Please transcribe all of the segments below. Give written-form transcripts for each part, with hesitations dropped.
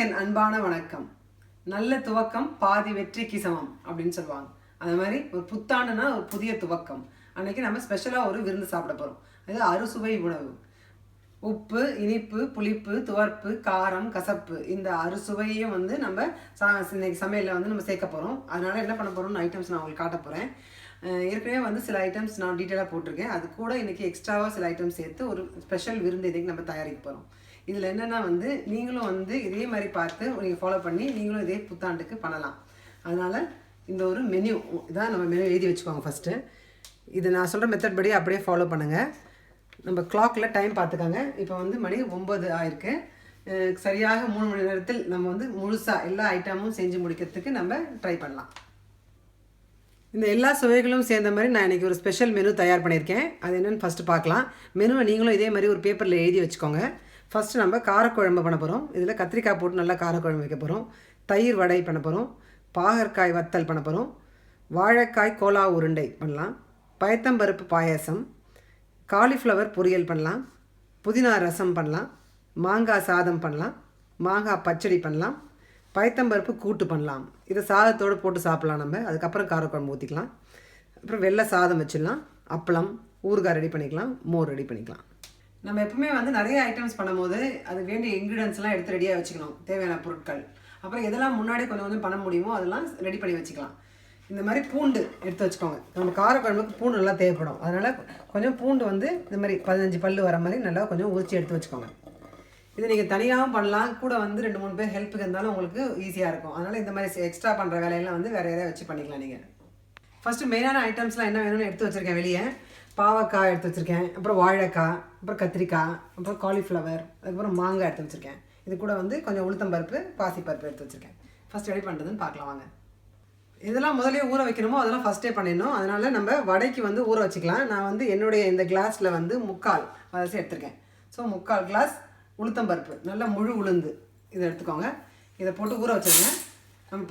என் அன்பான வணக்கம். நல்ல துவக்கம் பாதி வெற்றிக்கு சமம் அப்படின்னு சொல்லுவாங்க. அந்த மாதிரி ஒரு புத்தாண்டுனா ஒரு புதிய துவக்கம். அன்னைக்கு நம்ம ஸ்பெஷலாக ஒரு விருந்து சாப்பிட போகிறோம். அது அறுசுவை உணவு. உப்பு, இனிப்பு, புளிப்பு, துவர்ப்பு, காரம், கசப்பு இந்த அறுசுவையும் வந்து நம்ம இன்னைக்கு சமையலில் வந்து நம்ம சேர்க்க போகிறோம். அதனால் என்ன பண்ண போகிறோம்னு ஐட்டம்ஸ் நான் உங்களுக்கு காட்ட போகிறேன். ஏற்கனவே வந்து சில ஐட்டம்ஸ் நான் டீட்டெயிலாக போட்டிருக்கேன். அது கூட இன்றைக்கி எக்ஸ்ட்ராவாக சில ஐட்டம்ஸ் சேர்த்து ஒரு ஸ்பெஷல் விருந்து இன்றைக்கி நம்ம தயாரிக்க போகிறோம். இதில் என்னென்னா வந்து நீங்களும் வந்து இதே மாதிரி பார்த்து நீங்கள் ஃபாலோ பண்ணி நீங்களும் இதே புத்தாண்டுக்கு பண்ணலாம். அதனால் இந்த ஒரு மெனு இதான் நம்ம மெனு எழுதி வச்சுக்கோங்க. ஃபஸ்ட்டு இது நான் சொல்கிற மெத்தட் படி அப்படியே ஃபாலோ பண்ணுங்கள். நம்ம கிளாக்கில் டைம் பார்த்துக்காங்க. இப்போ வந்து மணி 9 ஆயிருக்கு. சரியாக 3 மணி நேரத்தில் நம்ம வந்து முழுசாக எல்லா ஐட்டமும் செஞ்சு முடிக்கிறதுக்கு நம்ம ட்ரை பண்ணலாம். இந்த எல்லா சுவைகளும் சேர்ந்த மாதிரி நான் இன்றைக்கி ஒரு ஸ்பெஷல் மெனு தயார் பண்ணியிருக்கேன். அது என்னென்னு ஃபஸ்ட்டு பார்க்கலாம். மெனுவை நீங்களும் இதே மாதிரி ஒரு பேப்பரில் எழுதி வச்சுக்கோங்க. ஃபஸ்ட்டு நம்ம காரக்குழம்பு பண்ண போகிறோம். இதில் கத்திரிக்காய் போட்டு நல்லா காரக்குழம்பு வைக்க போகிறோம். தயிர் வடை பண்ண போகிறோம். பாகற்காய் வத்தல் பண்ண போகிறோம். வாழைக்காய் கோலா உருண்டை பண்ணலாம். பயத்தம்பருப்பு பாயாசம், காலிஃப்ளவர் பொரியல் பண்ணலாம். புதினா ரசம் பண்ணலாம். மாங்காய் சாதம் பண்ணலாம். மாங்காய் பச்சடி பண்ணலாம். பயத்தம்பருப்பு கூட்டு பண்ணலாம். இதை சாதத்தோடு போட்டு சாப்பிட்லாம் நம்ம. அதுக்கப்புறம் காரக்குழம்பு ஊற்றிக்கலாம். அப்புறம் வெள்ளை சாதம் வச்சிடலாம். அப்பளம், ஊறுகாய் ரெடி பண்ணிக்கலாம். மோர் ரெடி பண்ணிக்கலாம். நம்ம எப்பவுமே வந்து நிறைய ஐட்டம்ஸ் பண்ணும்போது அது வேண்டிய இன்க்ரீடியன்ஸ்லாம் எடுத்து ரெடியாக வச்சுக்கணும். தேவையான பொருட்கள், அப்புறம் எதெல்லாம் முன்னாடி கொஞ்சம் கொஞ்சம் பண்ண முடியுமோ அதெல்லாம் ரெடி பண்ணி வச்சுக்கலாம். இந்த மாதிரி பூண்டு எடுத்து வச்சுக்கோங்க. நம்ம காரக்குழம்புக்கு பூண்டு நல்லா தேவைப்படும். அதனால் கொஞ்சம் பூண்டு வந்து இந்த மாதிரி 15 பல் வர மாதிரி நல்லா கொஞ்சம் உரிச்சு எடுத்து வச்சுக்கோங்க. இது நீங்கள் தனியாகவும் பண்ணலாம். கூட வந்து 2-3 பேர் ஹெல்ப்புக்கு இருந்தாலும் உங்களுக்கு ஈஸியாக இருக்கும். அதனால் இந்த மாதிரி எக்ஸ்ட்ரா பண்ணுற வேலையெல்லாம் வந்து வேறு எதாவது வச்சு பண்ணிக்கலாம். நீங்கள் ஃபஸ்ட்டு மெயினான ஐட்டம்ஸ்லாம் என்ன வேணும்னு எடுத்து வச்சுருக்கேன். வெளியே பாவக்காய் எடுத்து வச்சுருக்கேன். அப்புறம் வாழைக்காய், அப்புறம் கத்திரிக்காய், அப்புறம் காலிஃப்ளவர், அதுக்கப்புறம் மாங்காய் எடுத்து வச்சுருக்கேன். இது கூட வந்து கொஞ்சம் உளுத்தம்பருப்பு, பாசிப்பருப்பு எடுத்து வச்சுருக்கேன். ஃபஸ்ட் ரெடி பண்ணுறதுன்னு பார்க்கலாம் வாங்க. இதெல்லாம் முதலே ஊற வைக்கணுமோ அதெல்லாம் ஃபஸ்ட்டே பண்ணிடணும். அதனால் நம்ம வடைக்கு வந்து ஊற வச்சுக்கலாம். நான் வந்து என்னுடைய இந்த கிளாஸில் வந்து 3/4 அரிசி எடுத்திருக்கேன். ஸோ 3/4 கிளாஸ் உளுத்தம்பருப்பு, நல்லா முழு உளுந்து இதை எடுத்துக்கோங்க. இதை போட்டு ஊற வச்சுருங்க. நம்ம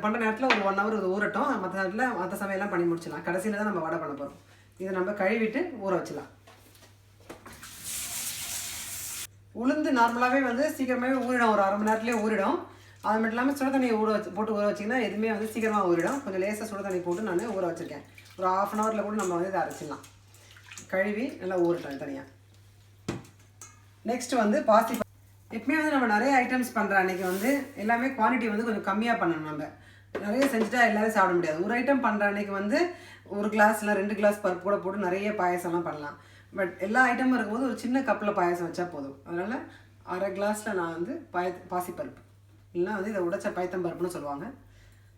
பண்ணுற நேரத்தில் ஒரு 1 ஹவர் இது ஊறட்டும். மற்ற நேரத்தில் மற்ற சமையல்லாம் பண்ணி முடிச்சிடலாம். கடைசியில் தான் நம்ம வடை பண்ண போகிறோம். இதை நம்ம கழுவிட்டு ஊற வச்சிடலாம். உளுந்து நார்மலாகவே வந்து சீக்கிரமாகவே ஊறிடும். ஒரு 1/2 மணி நேரத்துலேயே ஊறிடும். அது மட்டும் இல்லாமல் சுட தண்ணியை போட்டு ஊற வச்சிங்கன்னா எதுவுமே வந்து சீக்கிரமாக ஊறிடும். கொஞ்சம் லேசாக சுட தண்ணி போட்டு நான் ஊற வச்சுருக்கேன். ஒரு 1/2 ஹவரில் கூட நம்ம வந்து இதை அரைச்சிடலாம். கழுவி நல்லா ஊறிட்டோம் தனியாக. நெக்ஸ்ட்டு வந்து எப்பவுமே வந்து நம்ம நிறைய ஐட்டம்ஸ் பண்ணுற அன்றைக்கி வந்து எல்லாமே குவான்டிட்டி வந்து கொஞ்சம் கம்மியாக பண்ணணும். நம்ம நிறைய செஞ்சுட்டா எல்லோரும் சாப்பிட முடியாது. ஒரு ஐட்டம் பண்ணுற அன்றைக்கி வந்து 1 கிளாஸ் இல்லை 2 கிளாஸ் பருப்பு கூட போட்டு நிறைய பாயசம்லாம் பண்ணலாம். பட் எல்லா ஐட்டமும் இருக்கும்போது ஒரு சின்ன கப்பில் பாயசம் வச்சா போதும். அதனால் 1/2 கிளாஸில் நான் வந்து பாசிப்பருப்பு, இல்லைனா வந்து இதை உடைச்ச பயத்தம்பருப்புன்னு சொல்லுவாங்க.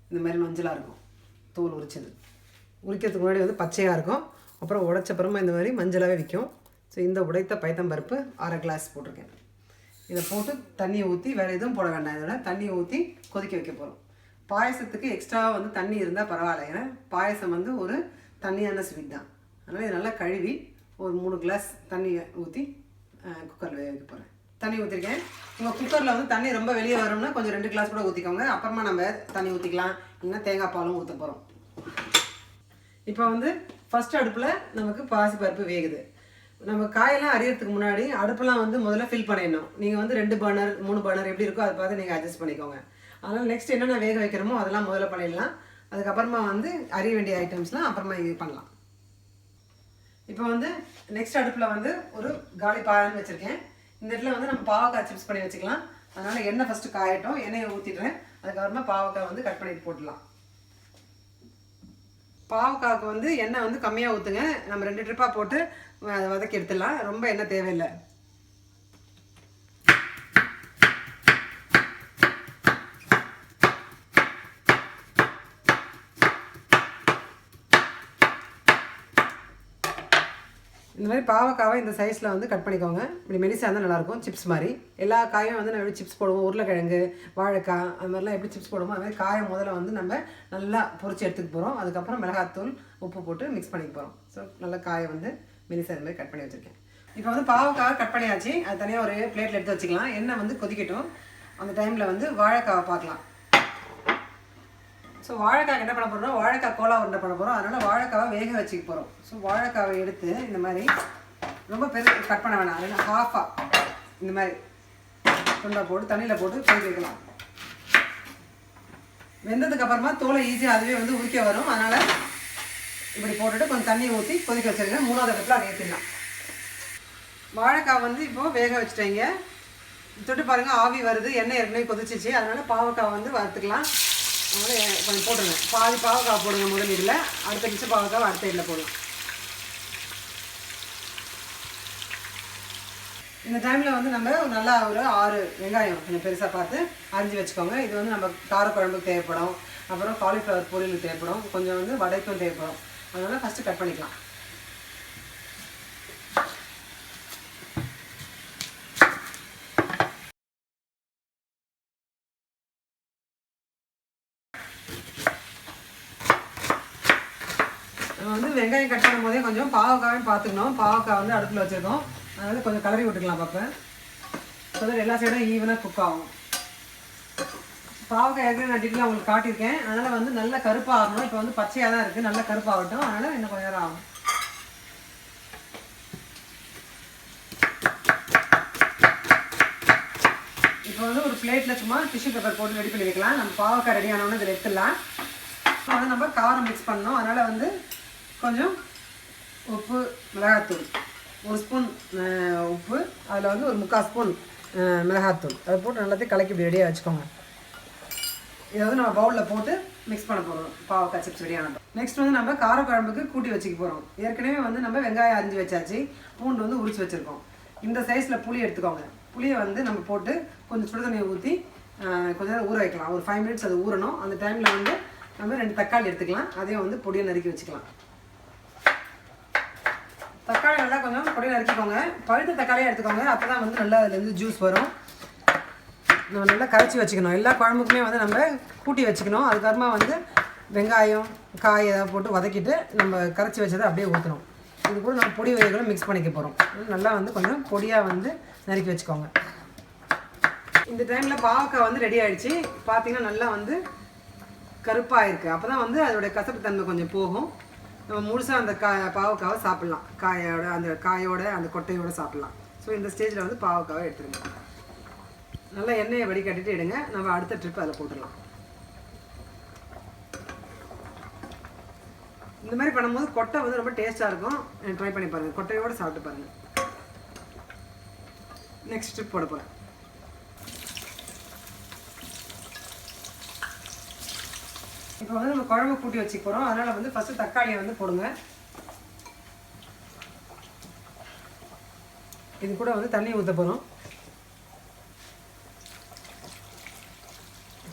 இந்த மாதிரி மஞ்சளாக இருக்கும், தோல் உரிச்சது. உரிக்கிறதுக்கு முன்னாடி வந்து பச்சையாக இருக்கும். அப்புறம் உடைச்சப்புறமா இந்த மாதிரி மஞ்சளாகவே விற்கும். ஸோ இந்த உடைத்த பயத்தம்பருப்பு 1/2 கிளாஸ் போட்டிருக்கேன். இதை போட்டு தண்ணியை ஊற்றி, வேறு எதுவும் போட வேண்டாம். இதோட தண்ணியை ஊற்றி கொதிக்க வைக்க போகிறோம். பாயசத்துக்கு எக்ஸ்ட்ராவாக வந்து தண்ணி இருந்தால் பரவாயில்ல. ஏன்னா பாயசம் வந்து ஒரு தண்ணியான ஸ்வீட் தான். அதனால் இதை நல்லா கழுவி ஒரு 3 கிளாஸ் தண்ணியை ஊற்றி குக்கரில் வேக வைக்க போகிறேன். தண்ணி ஊற்றிருக்கேன். உங்கள் குக்கரில் வந்து தண்ணி ரொம்ப வெளியே வரும்னா கொஞ்சம் 2 கிளாஸ் கூட ஊற்றிக்கோங்க. அப்புறமா நம்ம தண்ணி ஊற்றிக்கலாம். இல்லைன்னா தேங்காய் பாலும் ஊற்ற போகிறோம். இப்போ வந்து ஃபஸ்ட் அடுப்பில் நமக்கு பாசிப்பருப்பு வேகுது. நம்ம காயெல்லாம் அரியறதுக்கு முன்னாடி அடுப்பெல்லாம் வந்து முதல்ல ஃபில் பண்ணிடணும். நீங்கள் வந்து 2 பர்னர் 3 பர்னர் எப்படி இருக்கோ அதை பார்த்து நீங்கள் அட்ஜஸ்ட் பண்ணிக்கோங்க. அதனால் நெக்ஸ்ட் என்னென்ன வேக வைக்கிறோமோ அதெல்லாம் முதல்ல பண்ணிடலாம். அதுக்கப்புறமா வந்து அறிய வேண்டிய ஐட்டம்ஸ்லாம் அப்புறமா இது பண்ணலாம். இப்போ வந்து நெக்ஸ்ட் அடுப்பில் வந்து ஒரு காலி பாயான்னு வச்சுருக்கேன். இந்த இடத்துல வந்து நம்ம பாவக்காய் சிப்ஸ் பண்ணி வச்சுக்கலாம். அதனால் எண்ணெய் ஃபஸ்ட்டு காயட்டும். எண்ணெயை ஊற்றிடுறேன். அதுக்கப்புறமா பாவக்காய் வந்து கட் பண்ணிட்டு போட்டுடலாம். பாவக்காய்க்கு வந்து எண்ணெய் வந்து கம்மியாக ஊற்றுங்க. நம்ம 2 ட்ரிப்பாக போட்டு அதை வதக்கி எடுத்துடலாம். ரொம்ப எண்ணெய் தேவையில்லை. இந்த மாதிரி பாவக்காவை இந்த சைஸில் வந்து கட் பண்ணிக்கோங்க. இப்படி மெலிசாக இருந்தால் நல்லாயிருக்கும். சிப்ஸ் மாதிரி எல்லா காயும் வந்து நம்ம எப்படி சிப்ஸ் போடுவோம், உருளைக்கிழங்கு, வாழைக்காய், அது மாதிரிலாம் எப்படி சிப்ஸ் போடுவோம் அது மாதிரி காயை முதல்ல வந்து நம்ம நல்லா பொரிச்சு எடுத்துக்க போகிறோம். அதுக்கப்புறம் மிளகாத்தூள், உப்பு போட்டு மிக்ஸ் பண்ணிக்க போகிறோம். ஸோ நல்லா காயை வந்து மெலிசாக இது மாதிரி கட் பண்ணி வச்சுருக்கேன். இப்போ வந்து பாவக்காவை கட் பண்ணியாச்சு. அது தனியாக ஒரு பிளேட்டில் எடுத்து வச்சுக்கலாம். எண்ணெய் வந்து கொதிக்கட்டும். அந்த டைமில் வந்து வாழைக்காவை பார்க்கலாம். ஸோ வாழைக்காய் என்ன பண்ண போகிறோம், வாழைக்காய் கோலா உருண்டை பண்ண போகிறோம். அதனால் வாழைக்காவை வேக வச்சுக்க போகிறோம். ஸோ வாழைக்காவை எடுத்து இந்த மாதிரி ரொம்ப பெருசு கட் பண்ண வேணாம். அதனால் ஹாஃபாக இந்த மாதிரி துண்டை போட்டு தண்ணியில் போட்டு கொதிக்க வைக்கலாம். வெந்ததுக்கு அப்புறமா தோலை ஈஸியாக அதுவே வந்து உரிக்க வரும். அதனால் இப்படி போட்டுட்டு கொஞ்சம் தண்ணி ஊற்றி கொதிக்க வச்சுருங்க. 3வது அடுப்பில் அதை ஏற்றிடலாம். வாழைக்காய் வந்து இப்போது வேக வச்சுட்டேங்க. தொட்டு பாருங்கள், ஆவி வருது, எண்ணெய் ஏற்கனவே கொதிச்சிச்சு. அதனால் பாவக்காய் வந்து வறுத்துக்கலாம். அதனால் கொஞ்சம் போட்டுருங்க. பாதி பாவக்காய் போடுங்க முதல் இதில், அடுத்த மிச்ச பாவக்காய் அடுத்த இதில் போடலாம். இந்த டைமில் வந்து நம்ம நல்லா ஒரு 6 வெங்காயம் கொஞ்சம் பெருசாக பார்த்து அரிஞ்சு வச்சுக்கோங்க. இது வந்து நம்ம காரக்குழம்புக்கு தேவைப்படும், அப்புறம் காலிஃப்ளவர் பொரியலுக்கு தேவைப்படும், கொஞ்சம் வந்து வடைக்கும் தேவைப்படும். அதனால் ஃபஸ்ட்டு கட் பண்ணிக்கலாம். நம்ம வந்து வெங்காயம் கட் பண்ணும் போதே கொஞ்சம் பாவக்காயும் பார்த்துக்கணும். பாவக்காய் வந்து அடுப்பில் வச்சுருக்கோம், அதனால் கொஞ்சம் கலரி விட்டுக்கலாம் பார்ப்பேன். ஸோ எல்லா சைடும் ஈவனாக குக் ஆகும். பாவக்காய் ஏற்கனவே நான் டீட்டெயிலாக உங்களுக்கு காட்டியிருக்கேன். அதனால் வந்து நல்லா கருப்பாக ஆகணும். இப்போ வந்து பச்சையாக தான் இருக்குது, நல்லா கருப்பாகட்டும். அதனால் இன்னும் கொஞ்சம் நேரம் ஆகும். இப்போ வந்து ஒரு பிளேட்டில் சும்மா டிஷ்யூ பேப்பர் போட்டு ரெடி பண்ணி வைக்கலாம். நம்ம பாவக்காய் ரெடி ஆனோன்னு இதில் எடுத்துடலாம். இப்போ வந்து நம்ம காரம் மிக்ஸ் பண்ணணும். அதனால் வந்து கொஞ்சம் உப்பு, மிளகாத்தூள், 1 ஸ்பூன் உப்பு, அதில் வந்து ஒரு 3/4 ஸ்பூன் மிளகாத்தூள், அதை போட்டு எல்லாத்தையும் கலக்கி இப்படி ரெடியாக வச்சுக்கோங்க. இதை வந்து நம்ம பவுலில் போட்டு மிக்ஸ் பண்ண போகிறோம். பாவக்காய் சிப்ஸ் ரெடியான நெக்ஸ்ட் வந்து நம்ம காரக்குழம்புக்கு கூட்டி வச்சுக்க போகிறோம். ஏற்கனவே வந்து நம்ம வெங்காயம் அரிஞ்சு வச்சாச்சு, பூண்டு வந்து உரிச்சு வச்சுருக்கோம். இந்த சைஸில் புளி எடுத்துக்கோங்க. புளியை வந்து நம்ம போட்டு கொஞ்சம் சுடு தண்ணியை ஊற்றி கொஞ்சம் நேரம் ஊற வைக்கலாம். ஒரு 5 மினிட்ஸ் அது ஊறணும். அந்த டைமில் வந்து நம்ம 2 தக்காளி எடுத்துக்கலாம். அதையும் வந்து பொடியை நறுக்கி வச்சுக்கலாம். தக்காளி நல்லா கொஞ்சம் பொடியை நறுக்கிக்கோங்க. பழுத்த தக்காளியாக எடுத்துக்கோங்க, அப்போ தான் வந்து நல்லா அதுலேருந்து ஜூஸ் வரும். நம்ம நல்லா கரைச்சி வச்சுக்கணும். எல்லா குழம்புக்குமே வந்து நம்ம கூட்டி வச்சுக்கணும். அதுக்கப்புறமா வந்து வெங்காயம், காய் ஏதாவது போட்டு வதக்கிட்டு நம்ம கரைச்சி வச்சதை அப்படியே ஊற்றணும். இது கூட நம்ம பொடி வகைகளும் மிக்ஸ் பண்ணிக்க போகிறோம். நல்லா வந்து கொஞ்சம் பொடியாக வந்து நறுக்கி வச்சுக்கோங்க. இந்த டைமில் பாவக்காய் வந்து ரெடி ஆகிடுச்சு. பார்த்திங்கன்னா நல்லா வந்து கருப்பாக இருக்குது. அப்போ தான் வந்து அதோடைய கசப்பு தன்மை கொஞ்சம் போகும். நம்ம முழுசாக அந்த பாவக்காவை சாப்பிட்லாம். காயோட அந்த கொட்டையோடு சாப்பிட்லாம். ஸோ இந்த ஸ்டேஜில் வந்து பாவக்காவை எடுத்துருங்க. நல்லா எண்ணெயை வடிகட்டிட்டு எடுங்க. நம்ம அடுத்த ட்ரிப் அதில் போட்டுடலாம். இந்த மாதிரி பண்ணும்போது கொட்டை வந்து ரொம்ப டேஸ்ட்டாக இருக்கும். ட்ரை பண்ணி பாருங்கள், கொட்டையோடு சாப்பிட்டு பாருங்கள். நெக்ஸ்ட் ட்ரிப் போட போகிறேன். இப்போ வந்து நம்ம குழம்பு கூட்டி வச்சுக்க போகிறோம். அதனால் வந்து ஃபஸ்ட்டு தக்காளியை வந்து போடுங்க. இது கூட வந்து தண்ணி ஊற்ற போகிறோம்.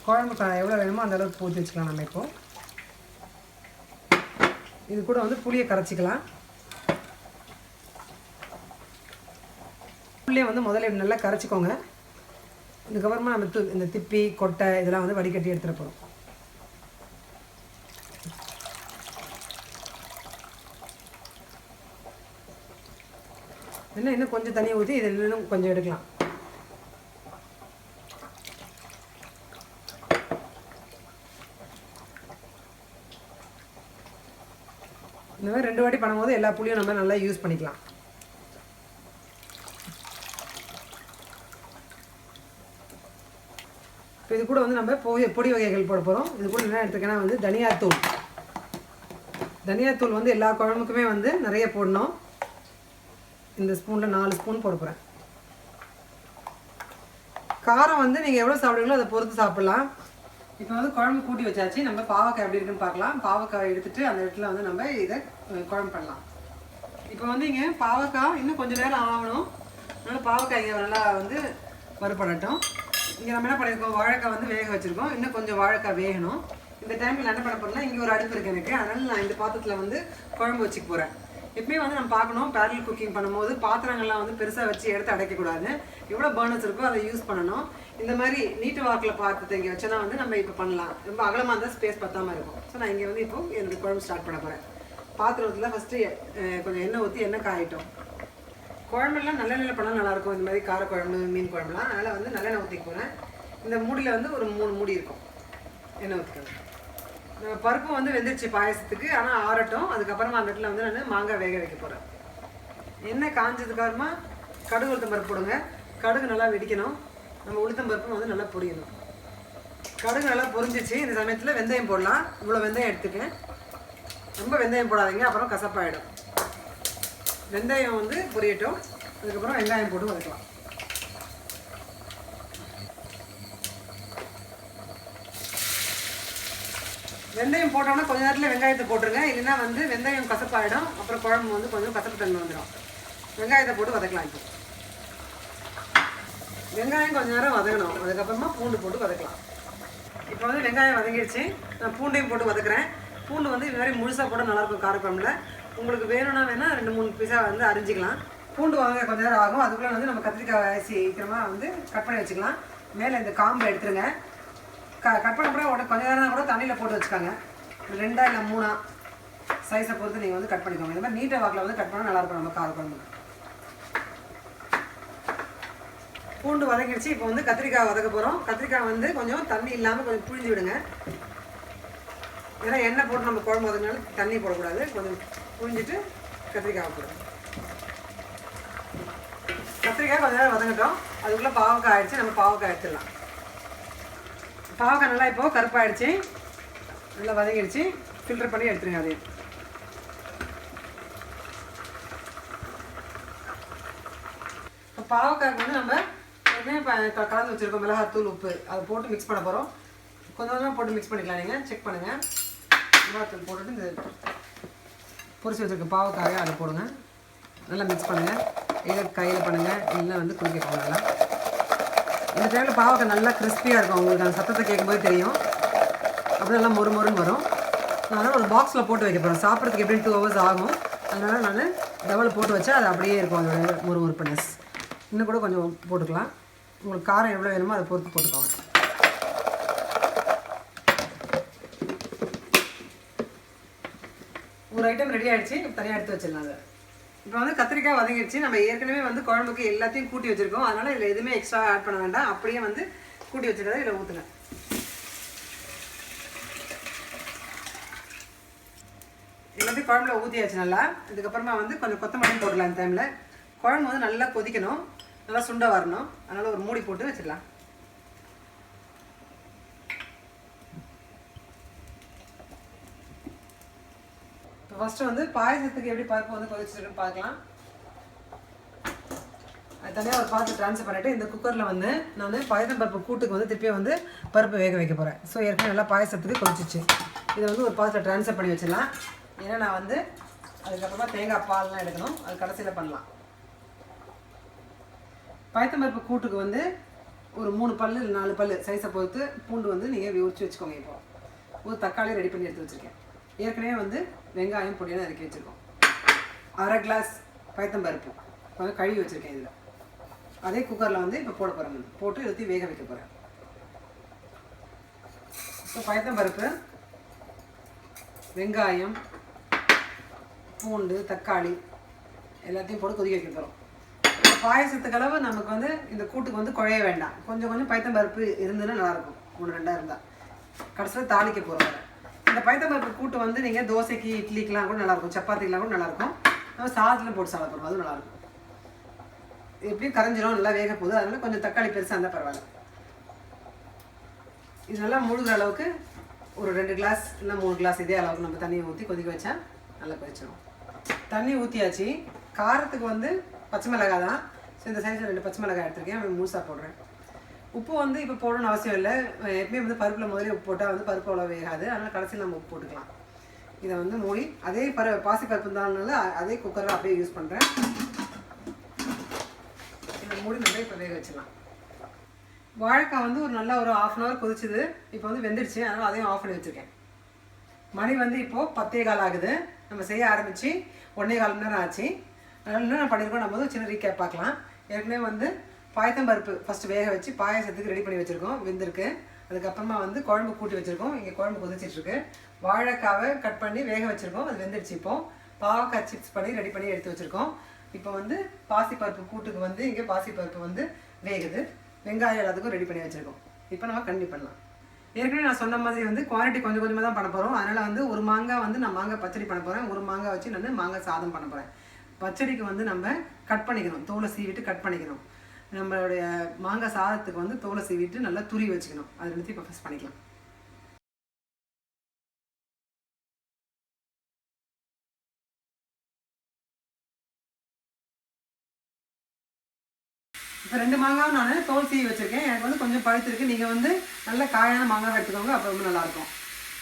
குழம்பு எவ்வளோ வேணுமோ அந்த அளவுக்கு ஊற்றி வச்சுக்கலாம். நம்ம இப்போ இது கூட வந்து புளியை கரைச்சிக்கலாம். புளியை வந்து முதல்ல நல்லா கரைச்சிக்கோங்க. இதுக்கப்புறமா நம்ம இந்த திப்பி, கொட்டை இதெல்லாம் வந்து வடிகட்டி எடுத்துகிட்டு போகிறோம். இன்னும் கொஞ்சம் தண்ணியை ஊற்றி இதில் இன்னும் கொஞ்சம் எடுக்கலாம். இந்த மாதிரி 2 வாட்டி பண்ணும்போது எல்லா புளியும் நம்ம நல்லா யூஸ் பண்ணிக்கலாம். இப்போ இது கூட வந்து நம்ம பொடி வகைகள் போட போகிறோம். இது கூட என்ன எடுத்துக்கன்னா வந்து தனியாத்தூள். தனியாத்தூள் வந்து எல்லா குழம்புக்குமே வந்து நிறைய போடணும். இந்த ஸ்பூனில் 4 ஸ்பூன் போட போகிறேன். காரம் வந்து நீங்கள் எவ்வளோ சாப்பிடுவீங்களோ அதை பொறுத்து சாப்பிட்லாம். இப்போ வந்து குழம்பு கூட்டி வச்சாச்சு. நம்ம பாவக்காய் எப்படி இருக்குன்னு பார்க்கலாம். பாவக்காய் எடுத்துகிட்டு அந்த இடத்துல வந்து நம்ம இதை குழம்பு பண்ணலாம். இப்போ வந்து இங்கே பாவக்காய் இன்னும் கொஞ்சம் நேரம் ஆகணும். அதனால் பாவக்காய் இங்கே நல்லா வந்து வறுபடட்டும். இங்கே நம்ம என்ன பண்ணியிருக்கோம், வாழைக்காய் வந்து வேக வச்சுருக்கோம். இன்னும் கொஞ்சம் வாழைக்காய் வேகணும். இந்த டைமில் என்ன பண்ண போகிறேன்னா, இங்கே ஒரு அடுப்பு இருக்குது எனக்கு. அதனால் நான் இந்த பாத்திரத்தில் வந்து குழம்பு வச்சுக்க போகிறேன். எப்பவுமே வந்து நம்ம பார்க்கணும், பேரல் குக்கிங் பண்ணும்போது பாத்திரங்கள்லாம் வந்து பெருசாக வச்சு எடுத்து அடைக்கக்கூடாது. எவ்வளோ பர்னர்ஸ் இருக்கோ அதை யூஸ் பண்ணணும். இந்த மாதிரி நீட்டு வாக்கில் பார்த்து இங்கே வச்சோன்னா வந்து நம்ம இப்போ பண்ணலாம். ரொம்ப அகலமாக இருந்தால் ஸ்பேஸ் பத்தாமல் இருக்கும். ஸோ நான் இங்கே வந்து இப்போது என்னோடய குழம்பு ஸ்டார்ட் பண்ண போகிறேன். பாத்திரத்தில் ஃபஸ்ட்டு கொஞ்சம் எண்ணெய் ஊற்றி எண்ணெய் காயிட்டோம். குழம்புலாம் நல்லெண்ணெயில் பண்ணால் நல்லாயிருக்கும். இந்த மாதிரி காரக்குழம்பு, மீன் குழம்புலாம். அதனால் வந்து நல்லெண்ணெய் ஊற்றிக்க போகிறேன். இந்த மூடியில் வந்து ஒரு 3 மூடி இருக்கும். எண்ணெய் ஊற்றிக்கணும். பருப்பு வந்து வெந்துருச்சு பாயசத்துக்கு. ஆனால் ஆறட்டும். அதுக்கப்புறமா அந்த இடத்துல வந்து நான் மாங்காய் வேக வைக்க போகிறேன். எண்ணெய் காஞ்சதுக்கப்புறமா கடுகு உளுத்தம் பருப்பு போடுங்க. கடுகு நல்லா வெடிக்கணும். நம்ம உளுத்தம் பருப்பு வந்து நல்லா பொடியணும். கடுகு நல்லா பொரிஞ்சிச்சு. இந்த சமயத்தில் வெந்தயம் போடலாம். இவ்வளோ வெந்தயம் எடுத்துக்கேன். ரொம்ப வெந்தயம் போடாதீங்க, அப்புறம் கசப்பாயிடும். வெந்தயம் வந்து பொரியட்டும். அதுக்கப்புறம் வெங்காயம் போட்டு வதக்கலாம். வெந்தயம் போட்டோம்னா கொஞ்ச நேரத்தில் வெங்காயத்தை போட்டுருங்க. இல்லைன்னா வந்து வெந்தயம் கசப்பாயிடும். அப்புறம் குழம்பு வந்து கொஞ்சம் கசப்பு தன்மை வந்துடும். வெங்காயத்தை போட்டு வதக்கலாம். இப்போ வெங்காயம் கொஞ்ச நேரம் வதங்கணும். அதுக்கப்புறமா பூண்டு போட்டு வதக்கலாம். இப்போ வந்து வெங்காயம் வதங்கிடுச்சு. நான் பூண்டையும் போட்டு வதக்குறேன். பூண்டு வந்து இது மாதிரி முழுசாக போட நல்லாயிருக்கும் காரக்குழம்புல. உங்களுக்கு வேணும்னா வேணால் 2-3 பீஸாக வந்து அரிஞ்சிக்கலாம். பூண்டு வதங்க கொஞ்ச நேரம் ஆகும். அதுக்குள்ளே வந்து நம்ம கத்திரிக்காய் சீக்கிரமாக வந்து கட் பண்ணி வச்சுக்கலாம். மேலே இந்த காம்பை எடுத்துருங்க. கட் பண்ண கூட உடனே கொஞ்ச நேரம் கூட தண்ணியில் போட்டு வச்சுக்காங்க. 2 இல்லை 3 சைஸை பொறுத்து நீங்கள் வந்து கட் பண்ணிக்கோங்க. இந்த மாதிரி நீட்டாக வாக்கில் வந்து கட் பண்ணால் நல்லாயிருக்கும் நம்ம காரக்குழம்பு. பூண்டு வதங்கிடுச்சு. இப்போ வந்து கத்திரிக்காய் வதக்க போகிறோம். கத்திரிக்காய் வந்து கொஞ்சம் தண்ணி இல்லாமல் கொஞ்சம் புழிஞ்சு விடுங்க. ஏன்னா எண்ணெய் போட்டு நம்ம குழம்பு வதங்கினாலும் தண்ணி போடக்கூடாது. கொஞ்சம் புழிஞ்சிட்டு கத்திரிக்காய் போடுங்க. கத்திரிக்காய் கொஞ்ச நேரம் வதங்கட்டும். அதுக்குள்ளே பாவக்காய் ஆகிடுச்சு. நம்ம பாவக்காய் எடுத்துடலாம். பாவக்காய் நல்லா இப்போது கருப்பாயிடுச்சு. நல்லா வதங்கிடுச்சு. ஃபில்டர் பண்ணி எடுத்துருங்க. அதையும் இப்போ பாவக்காய்க்கு வந்து நம்ம கலந்து வச்சுருக்கோம். மிளகாத்தூள், உப்பு அதை போட்டு மிக்ஸ் பண்ண போகிறோம். கொஞ்சம் கொஞ்சமாக போட்டு மிக்ஸ் பண்ணிக்கலாம். நீங்கள் செக் பண்ணுங்கள். மிளகாத்தூள் போட்டுட்டு இந்த பொரிச்சு வச்சுருக்க பாவக்காயை அதை போடுங்க. நல்லா மிக்ஸ் பண்ணுங்கள். இதை கையில் பண்ணுங்கள். இல்லைன்னா வந்து குளிக்க நல்லா. இந்த டைமில் பாவக்காய் நல்லா கிறிஸ்பியாக இருக்கும். உங்களுக்கு அந்த சத்தத்தை கேட்கும்போது தெரியும். அப்படி நல்லா மொறுன்னு வரும். அதனால் ஒரு பாக்ஸில் போட்டு வைக்க போகிறேன். சாப்பிட்றதுக்கு எப்படியும் 2 hours ஆகும். அதனால் நான் டவல் போட்டு வச்சா அது அப்படியே இருக்கும். அதோட மொறுமொறுப்புனஸ் இன்னும் கூட கொஞ்சம் போட்டுக்கலாம். உங்களுக்கு காரம் எவ்வளோ வேணுமோ அதை பொறுத்து போட்டுக்கோங்க. ஒரு ஐட்டம் ரெடி ஆகிடுச்சு. தனியாக எடுத்து வச்சிடலாம். அதை இப்போ வந்து கத்திரிக்காய் வதங்கிடுச்சு. நம்ம ஏற்கனவே வந்து குழம்புக்கு எல்லாத்தையும் கூட்டி வச்சுருக்கோம். அதனால் இதில் எதுவுமே எக்ஸ்ட்ரா ஆட் பண்ண வேண்டாம். அப்படியே வந்து கூட்டி வச்சுருக்கதை இதில் ஊற்றுங்க. எல்லாத்தையும் குழம்புல ஊற்றியாச்சு நல்லா. இதுக்கப்புறமா வந்து கொஞ்சம் கொத்தமல்லி போடலாம். இந்த டைமில் குழம்பு வந்து நல்லா கொதிக்கணும். நல்லா சுண்டை வரணும். அதனால் ஒரு மூடி போட்டு வச்சிடலாம். இப்போ ஃபஸ்ட்டு வந்து பாயசத்துக்கு எப்படி பருப்பு வந்து கொதிச்சிருக்குன்னு பார்க்கலாம். அது தனியாக ஒரு பாத்திரம் ட்ரான்ஸ்ஃபர் பண்ணிவிட்டு இந்த குக்கரில் வந்து நான் பாயசம் பருப்பு கூட்டுக்கு வந்து திருப்பியும் வந்து பருப்பு வேக வைக்க போகிறேன். ஸோ ஏற்கனவே நல்லா பாயசத்துக்கு கொதிச்சிச்சு. இதை வந்து ஒரு பாத்திரம் ட்ரான்ஸ்ஃபர் பண்ணி வச்சிடலாம். ஏன்னா நான் வந்து அதுக்கப்புறமா தேங்காய் பால்லாம் எடுக்கணும். அது கடைசியில் பண்ணலாம். பாயத்தம்பருப்பு கூட்டுக்கு வந்து ஒரு 3 பல் 4 பல் சைஸை பொறுத்து பூண்டு வந்து நீங்கள் உரிச்சு வச்சுக்கோங்க. இப்போ ஒரு தக்காளி ரெடி பண்ணி எடுத்து வச்சுருக்கேன். ஏற்கனவே வந்து வெங்காயம் பொடியெல்லாம் இறக்கி வச்சுருக்கோம். 1/2 கிளாஸ் பாயத்தம்பருப்பு கொஞ்சம் கழுவி வச்சுருக்கேன். இதில் அதே குக்கரில் வந்து இப்போ போட போகிறேன். போட்டு எடுத்து வேக வைக்க போகிறேன். இப்போ பாயத்தம்பருப்பு, வெங்காயம், பூண்டு, தக்காளி எல்லாத்தையும் போட்டு கொதிக்க வைக்க போகிறோம். பாயசத்துக்கு அளவு நமக்கு வந்து இந்த கூட்டுக்கு வந்து குழைய வேண்டாம். கொஞ்சம் கொஞ்சம் பைத்தம்பருப்பு இருந்ததுன்னா நல்லாயிருக்கும். 1-2 இருந்தால் கடைசியில் தாளிக்க போகிறோம். இந்த பைத்தம்பருப்பு கூட்டு வந்து நீங்கள் தோசைக்கு, இட்லிக்கெலாம் கூட நல்லாயிருக்கும். சப்பாத்திக்கெலாம் கூட நல்லாயிருக்கும். நம்ம சாதத்தில் போட்டு சாப்பிட போகிறோம். அதுவும் நல்லாயிருக்கும். எப்படியும் கரைஞ்சிரும். நல்லா வேக போகுது. அதனால் கொஞ்சம் தக்காளி பெருசாக இருந்தால் பரவாயில்ல. இது நல்லா முழுகிற அளவுக்கு ஒரு 2 கிளாஸ் இல்லை 3 கிளாஸ் இதே அளவுக்கு நம்ம தண்ணியை ஊற்றி கொதிக்க வச்சா நல்லா கொதிச்சிடும். தண்ணி ஊற்றியாச்சு. காரத்துக்கு வந்து பச்சை மிளகாய் தான். ஸோ இந்த சைஸில் 2 பச்சை மிளகாய் எடுத்துருக்கேன். முழுசாக போடுறேன். உப்பு வந்து இப்போ போடணும்னு அவசியம் இல்லை. எப்பயுமே வந்து பருப்பில் முதலே உப்பு போட்டால் வந்து பருப்பு அவ்வளோ வேகாது. அதனால் கடைசியில் நம்ம உப்பு போட்டுக்கலாம். இதை வந்து மூடி அதே பாசி பருப்பு இருந்தாலும் அதே குக்கரில் அப்படியே யூஸ் பண்ணுறேன். இதை மூடி நல்லா இப்போ வேக வச்சிடலாம். வாழைக்காய் வந்து ஒரு நல்லா ஒரு 1/2 hour கொதிச்சுது. இப்போ வந்து வெந்துடுச்சு. அதனால் அதையும் ஆஃப் பண்ணி வச்சுருக்கேன். மணி வந்து இப்போது 10:15 ஆகுது. நம்ம செய்ய ஆரம்பித்து 1.25 மணி நேரம் ஆச்சு. அதனால் என்ன பண்ணியிருக்கோம் நம்ம வந்து சின்ன ரீகேப் பார்க்கலாம். ஏற்கனவே வந்து பாயத்தம்பருப்பு ஃபஸ்ட்டு வேக வச்சு பாயசத்துக்கு ரெடி பண்ணி வச்சுருக்கோம். வெந்திருக்கு. அதுக்கப்புறமா வந்து குழம்பு கூட்டி வச்சுருக்கோம். இங்கே குழம்பு கொதிச்சிட்ருக்கு. வாழைக்காவை கட் பண்ணி வேக வச்சுருக்கோம். அது வெந்துடுச்சு. இப்போது பாவக்காய் சிப்ஸ் பண்ணி ரெடி பண்ணி எடுத்து வச்சுருக்கோம். இப்போ வந்து பாசிப்பருப்பு கூட்டுக்கு வந்து இங்கே பாசிப்பருப்பு வந்து வேகுது. வெங்காயம் எல்லாத்துக்கும் ரெடி பண்ணி வச்சுருக்கோம். இப்போ நம்ம கண்டிப்பாக பண்ணலாம். ஏற்கனவே நான் சொன்ன மாதிரி வந்து குவாலிட்டி கொஞ்சம் கொஞ்சமாக தான் பண்ண போகிறோம். அதனால் வந்து ஒரு மாங்காய் வந்து நான் மாங்காய் பச்சடி பண்ண போகிறேன். ஒரு மாங்காய் வச்சு நான் மாங்காய் சாதம் பண்ண போகிறேன். பச்சடிக்கு வந்து நம்ம கட் பண்ணிக்கணும். தோலை சீவிட்டு கட் பண்ணிக்கணும். நம்மளுடைய மாங்காய் சாதத்துக்கு வந்து தோலை சீவிட்டு நல்லா துரி வச்சுக்கணும். அது ரெண்டுத்தையும் இப்போ ஃபஸ்ட் பண்ணிக்கலாம். இப்போ 2 மாங்காவும் நான் தோல் சீவி வச்சுருக்கேன். எனக்கு வந்து கொஞ்சம் பழுத்திருக்கு. நீங்கள் வந்து நல்ல காயான மாங்காய் எடுத்துக்கோங்க, அப்போ ரொம்ப நல்லாயிருக்கும்.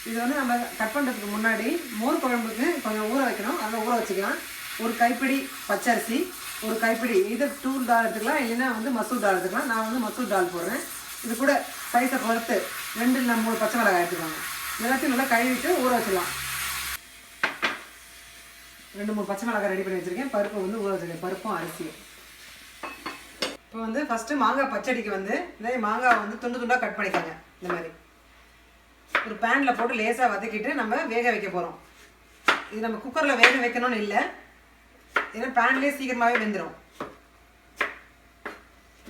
இது வந்து நம்ம கட் பண்ணுறதுக்கு முன்னாடி மோர் குழம்புக்கு கொஞ்சம் ஊற வைக்கணும். அதில் ஊற வச்சுக்கலாம். ஒரு கைப்பிடி பச்சரிசி, ஒரு கைப்பிடி இது டூர் தால் எடுத்துக்கலாம், இல்லைன்னா வந்து மசூர் தால் எடுத்துக்கலாம். நான் வந்து மசூர் தால் போடுறேன். இது கூட சைஸை பொறுத்து 2 இல்லை 3 பச்சை மிளகாய் எடுத்துக்கோங்க. எல்லாத்தையும் நல்லா கழுவிட்டு ஊற வச்சிடலாம். 2 3 பச்சை மிளகாய் ரெடி பண்ணி வச்சுருக்கேன். பருப்பு வந்து ஊற வச்சுருக்கேன், பருப்பும் அரிசியும். இப்போ வந்து ஃபஸ்ட்டு மாங்காய் பச்சடிக்கு வந்து இந்த மாங்காய் வந்து துண்டு துண்டாக கட் பண்ணிக்கோங்க. இந்த மாதிரி ஒரு பேனில் போட்டு லேசாக வதக்கிட்டு நம்ம வேக வைக்க போகிறோம். இது நம்ம குக்கரில் வேக வைக்கணும்னு இல்லை, ஏன்னா பேன்லேயே சீக்கிரமாகவே வெந்துடும்.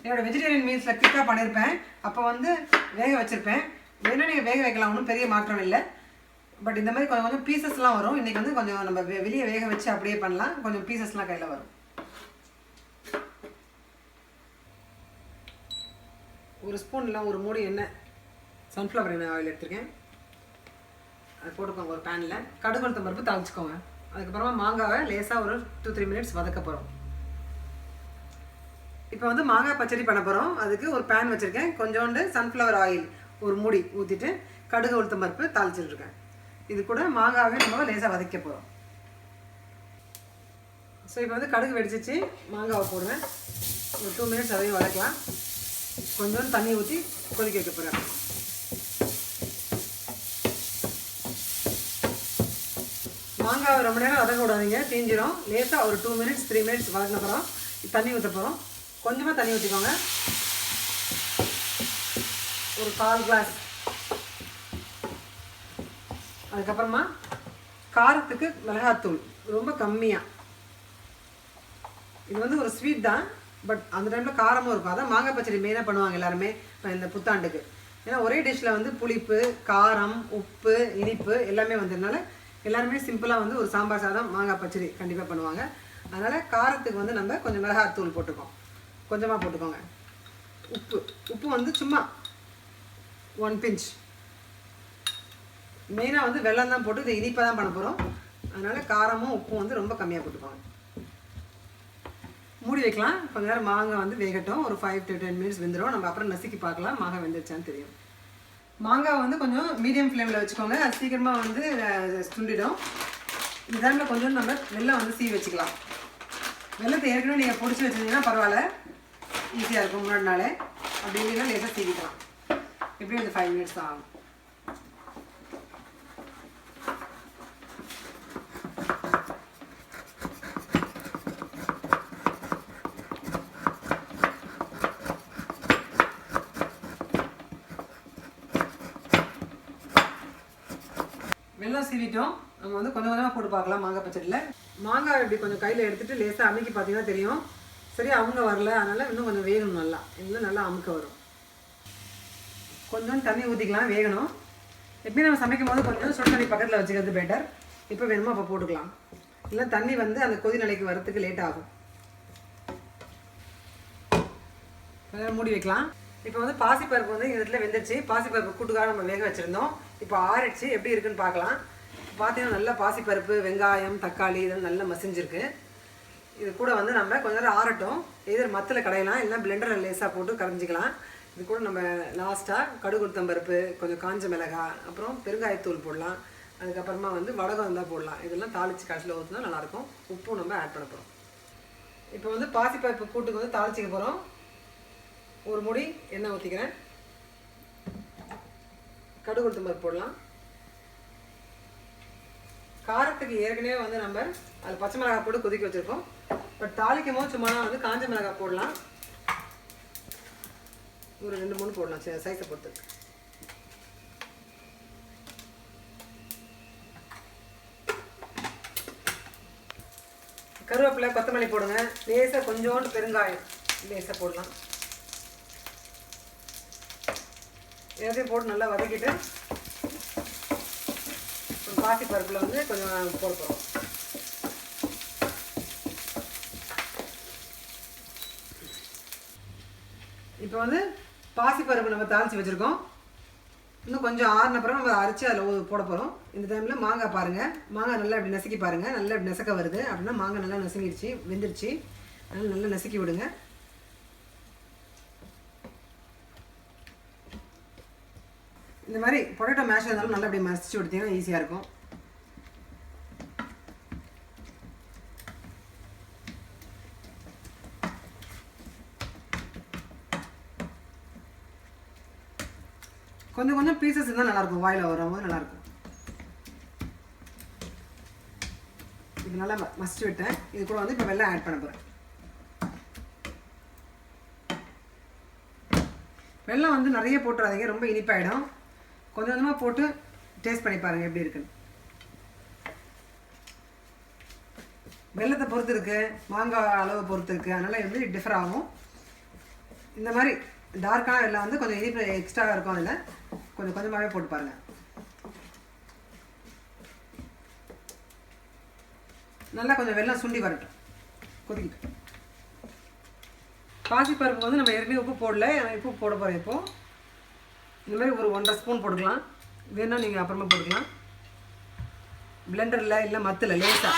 என்னோடய வெஜிடேரியன் மீல்ஸில் குயிக்காக பண்ணியிருப்பேன், அப்போ வந்து வேக வச்சுருப்பேன். வேணால் நீங்கள் வேக வைக்கலாம், ஒன்றும் பெரிய மாற்றம் இல்லை. பட் இந்த மாதிரி கொஞ்சம் கொஞ்சம் பீசஸ்லாம் வரும். இன்றைக்கி வந்து கொஞ்சம் நம்ம வெளியே வேக வச்சு அப்படியே பண்ணலாம். கொஞ்சம் பீசஸ்லாம் கையில் வரும். ஒரு ஸ்பூன் இல்லை ஒரு மூடி எண்ணெய், சன்ஃப்ளவர் எண்ணெய் ஆயில் எடுத்துருக்கேன். அதை போட்டுக்கோங்க ஒரு பேனில். கடுகு உளுத்தம் பருப்பு தாளிச்சுக்கோங்க. அதுக்கப்புறமா மாங்காவை லேசாக ஒரு 2-3 மினிட்ஸ் வதக்க போகிறோம். இப்போ வந்து மாங்காய் பச்சடி பண்ண போகிறோம். அதுக்கு ஒரு பேன் வச்சுருக்கேன். கொஞ்சோண்டு சன்ஃப்ளவர் ஆயில் ஒரு மூடி ஊற்றிட்டு கடுகு உளுத்தம் பருப்பு தாளிச்சுட்ருக்கேன். இது கூட மாங்காவே நம்ம லேசாக வதக்க போகிறோம். ஸோ இப்போ வந்து கடுகு வெடிச்சிச்சு, மாங்காவை போடுவேன். ஒரு 2 மினிட்ஸ் அதையும் வதக்கலாம். கொஞ்சோண்டு தண்ணி ஊற்றி கொதிக்க வைக்க போகிறேன். மாங்காவை ரொம்ப நேரம் வதக்க விடாதீங்க, தீஞ்சிடும். லேசாக ஒரு 2 மினிட்ஸ் 3 மினிட்ஸ் வதக்கின அப்புறம் தண்ணி ஊற்ற போகிறோம். கொஞ்சமாக தண்ணி ஊற்றிக்கோங்க. ஒரு 1/4 கிளாஸ். அதுக்கப்புறமா காரத்துக்கு மிளகாத்தூள் ரொம்ப கம்மியாக. இது வந்து ஒரு ஸ்வீட் தான், பட் அந்த டைமில் காரமும் இருக்கும். அதான் மாங்காய் பச்சடி மெயினாக பண்ணுவாங்க எல்லாருமே இந்த புத்தாண்டுக்கு. ஏன்னா ஒரே டிஷ்ஷில் வந்து புளிப்பு, காரம், உப்பு, இனிப்பு எல்லாமே வந்ததுனால எல்லாருமே சிம்பிளாக வந்து ஒரு சாம்பார் சாதம் மாங்காய் பச்சடி கண்டிப்பாக பண்ணுவாங்க. அதனால் காரத்துக்கு வந்து நம்ம கொஞ்சம் மிளகாத்தூள் போட்டுக்கோம், கொஞ்சமாக போட்டுக்கோங்க. உப்பு வந்து சும்மா 1 பிஞ்ச். மெயினாக வந்து வெல்லம் தான் போட்டு இது இனிப்பாக தான் பண்ண போகிறோம். அதனால் காரமும் உப்பும் வந்து ரொம்ப கம்மியாக போட்டுக்கோங்க. மூடி வைக்கலாம். கொஞ்ச நேரம் மாங்காய் வந்து வேகட்டும். ஒரு 5 to 10 மினிட்ஸ் வெந்துடும். நம்ம அப்புறம் நசுக்கி பார்க்கலாம் மாங்காய் வெந்துருச்சான்னு தெரியும். மாங்காய் வந்து கொஞ்சம் மீடியம் ஃப்ளேமில் வச்சுக்கோங்க. அது சீக்கிரமாக வந்து சுண்டிடும். இந்த டைமில் கொஞ்சம் நம்ம வெல்லம் வந்து சீவி வச்சுக்கலாம். வெல்லத்தை ஏற்கனவே நீங்கள் பிடிச்சி வச்சுருந்தீங்கன்னா பரவாயில்ல, ஈஸியாக இருக்கும். முன்னாடி நாளே அப்படி இல்லைன்னா லேசாக சீவிக்கலாம். எப்படியும் இந்த 5 மினிட்ஸ் தான் ஆகும். வெல்லம் சீவிட்டோம். நம்ம வந்து கொஞ்சம் கொஞ்சமாக போட்டு பார்க்கலாம் மாங்காய் பச்சடியில். மாங்காய் இப்படி கொஞ்சம் கையில் எடுத்துகிட்டு லேசாக அமுக்கி பார்த்தீங்கன்னா தெரியும். சரியா அமுங்க வரல, அதனால் இன்னும் கொஞ்சம் வேகணும். இன்னும் நல்லா அமுக்க வரும். கொஞ்சம் தண்ணி ஊற்றிக்கலாம், வேகணும். எப்பயும் நம்ம சமைக்கும் போது கொஞ்சம் சுடு தண்ணி பக்கத்தில் வச்சுக்கிறது பெட்டர். இப்போ வேணுமோ அப்போ போட்டுக்கலாம். இல்லை தண்ணி வந்து அந்த கொதி நிலைக்கு வரத்துக்கு லேட் ஆகும். மூடி வைக்கலாம். இப்போ வந்து பாசிப்பருப்பு வந்து இந்த இடத்துல வெந்துருச்சு. பாசிப்பருப்பு கூட்டுக்காக நம்ம வேக வச்சுருந்தோம். இப்போ ஆறிடுச்சு. எப்படி இருக்குன்னு பார்க்கலாம். பார்த்தீங்கன்னா நல்லா பாசிப்பருப்பு, வெங்காயம், தக்காளி இதெல்லாம் நல்லா மசிஞ்சிருக்கு. இது கூட வந்து நம்ம கொஞ்ச நேரம் ஆறட்டும். எதிர் மத்தில் கடையலாம், இல்லைன்னா பிளெண்டரில் லேசாக போட்டு கரைஞ்சிக்கலாம். இது கூட நம்ம லாஸ்ட்டாக கடுகு உளுத்தம் பருப்பு, கொஞ்சம் காஞ்ச மிளகாய், அப்புறம் பெருங்காயத்தூள் போடலாம். அதுக்கப்புறமா வந்து வடகம் இருந்தால் போடலாம். இதெல்லாம் தாளித்து கடைசியில் ஊற்றினா நல்லாயிருக்கும். உப்பும் நம்ம ஆட் பண்ண போகிறோம். இப்போ வந்து பாசிப்பருப்பு கூட்டுக்கு வந்து தாளிச்சிக்க போகிறோம். ஒரு முடி எண்ணெய் ஊற்றிக்கிறேன். கடுகு உளுத்தம் பருப்பு போடலாம். காரத்துக்கு ஏற்கனவே வந்து நம்ம அது பச்சை மிளகாய் போட்டு கொதிக்க வச்சுருக்கோம். பட் தாளிக்கும் போது சும்மா வந்து காஞ்ச மிளகாய் போடலாம். ஒரு 2-3 போடலாம், சைஸை பொறுத்து. கருவேப்பிலை, கொத்தமல்லி போடுங்க. லேசாக கொஞ்சோண்டு பெருங்காயம் லேசாக போடலாம். எல்லாத்தையும் போட்டு நல்லா வதக்கிட்டு பாசி பருப்பில் வந்து கொஞ்சம் போட போகிறோம். இப்போ வந்து பாசிப்பருப்பு நம்ம தாளித்து வச்சுருக்கோம். இன்னும் கொஞ்சம் ஆறின பிறகு நம்ம அரைச்சி அதில் போட போகிறோம். இந்த டைமில் மாங்காய் பாருங்கள், மாங்காய் நல்லா இப்படி நசுக்கி பாருங்கள். நல்லா இப்படி நசுக்க வருது அப்படின்னா மாங்காய் நல்லா நசுங்கிடுச்சு, வெந்துருச்சு. அதனால் நல்லா நசுக்கி விடுங்க. இந்த மாதிரி பொட்டேட்டோ மேஷ் இருந்தாலும் நல்லா அப்படி மசிச்சு விடுத்தீங்கன்னா ஈஸியாக இருக்கும். கொஞ்சம் கொஞ்சம் பீசஸ் இருந்தால் நல்லாயிருக்கும், வாயில் வரும்போது நல்லாயிருக்கும். இது நல்லா மசிச்சு விட்டேன். இது கூட வந்து இப்போ வெல்லம் ஆட் பண்ண போகிறேன். வெல்லம் வந்து நிறைய போட்டுறாதீங்க, ரொம்ப இனிப்பாயிடும். கொஞ்சம் கொஞ்சமாக போட்டு டேஸ்ட் பண்ணி பாருங்கள் எப்படி இருக்குன்னு. வெல்லத்தை பொறுத்து இருக்குது, மாங்காய் அளவை பொறுத்து இருக்குது, அதனால் வந்து டிஃபர் ஆகும். இந்த மாதிரி டார்க்கான வெல்லம் வந்து கொஞ்சம் இனிப்பு எக்ஸ்ட்ராவாக இருக்கும். அதில் கொஞ்சம் கொஞ்சமாகவே போட்டு பாருங்கள். நல்லா கொஞ்சம் வெல்லம் சுண்டி வரட்டும், கொதிக்கிட்டு. பாசிப்பருப்பு வந்து நம்ம ஏற்கனவே உப்பு போடல, உப்பு போட போகிறேன். இப்போது இந்த மாதிரி ஒரு 1.5 ஸ்பூன் போட்டுக்கலாம். வேணும்னா நீங்கள் அப்புறமா போட்டுக்கலாம். பிளெண்டரில் இல்லை மத்தில் லேசாக.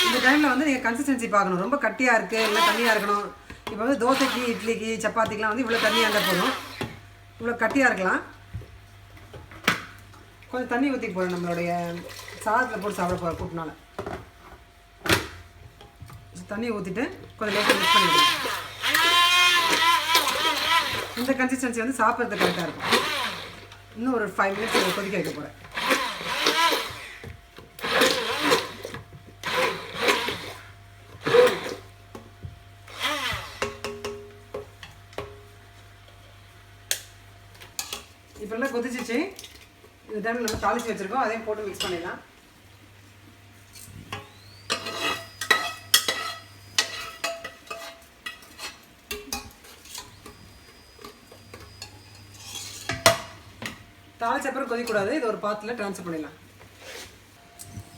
இந்த டைமில் வந்து நீங்கள் கன்சிஸ்டன்சி பார்க்கணும். ரொம்ப கட்டியாக இருக்குது இல்லை தண்ணியாக இருக்கணும். இப்போ வந்து தோசைக்கு, இட்லிக்கு, சப்பாத்திக்கெலாம் வந்து இவ்வளோ தண்ணியாக இருந்தால் போதும். இவ்வளோ கட்டியாக இருக்கலாம். கொஞ்சம் தண்ணி ஊற்றி போகிறோம். நம்மளுடைய சாதத்தில் போட்டு சாப்பிட போகிற கூட்டினால தண்ணி ஊற்றிட்டு கொஞ்சம் லேட்டாக மிக்ஸ் பண்ணிவிடுங்க. இந்த கன்சிஸ்டன்சி வந்து சாப்பிட்றது கரெக்டாக இருக்கும். இன்னும் ஒரு 5 மினிட்ஸ் கொதிக்க வைக்க போகிறேன். இப்போ எல்லாம் கொதிச்சிச்சு. இந்த டைமில் நம்ம தாளித்து வச்சுருக்கோம், அதையும் போட்டு மிக்ஸ் பண்ணிடலாம். தாளிச்ச அப்புறம் கொதிக்கூடாது. இது ஒரு பாத்திரத்தில் ட்ரான்ஸ்ஃபர் பண்ணிடலாம்.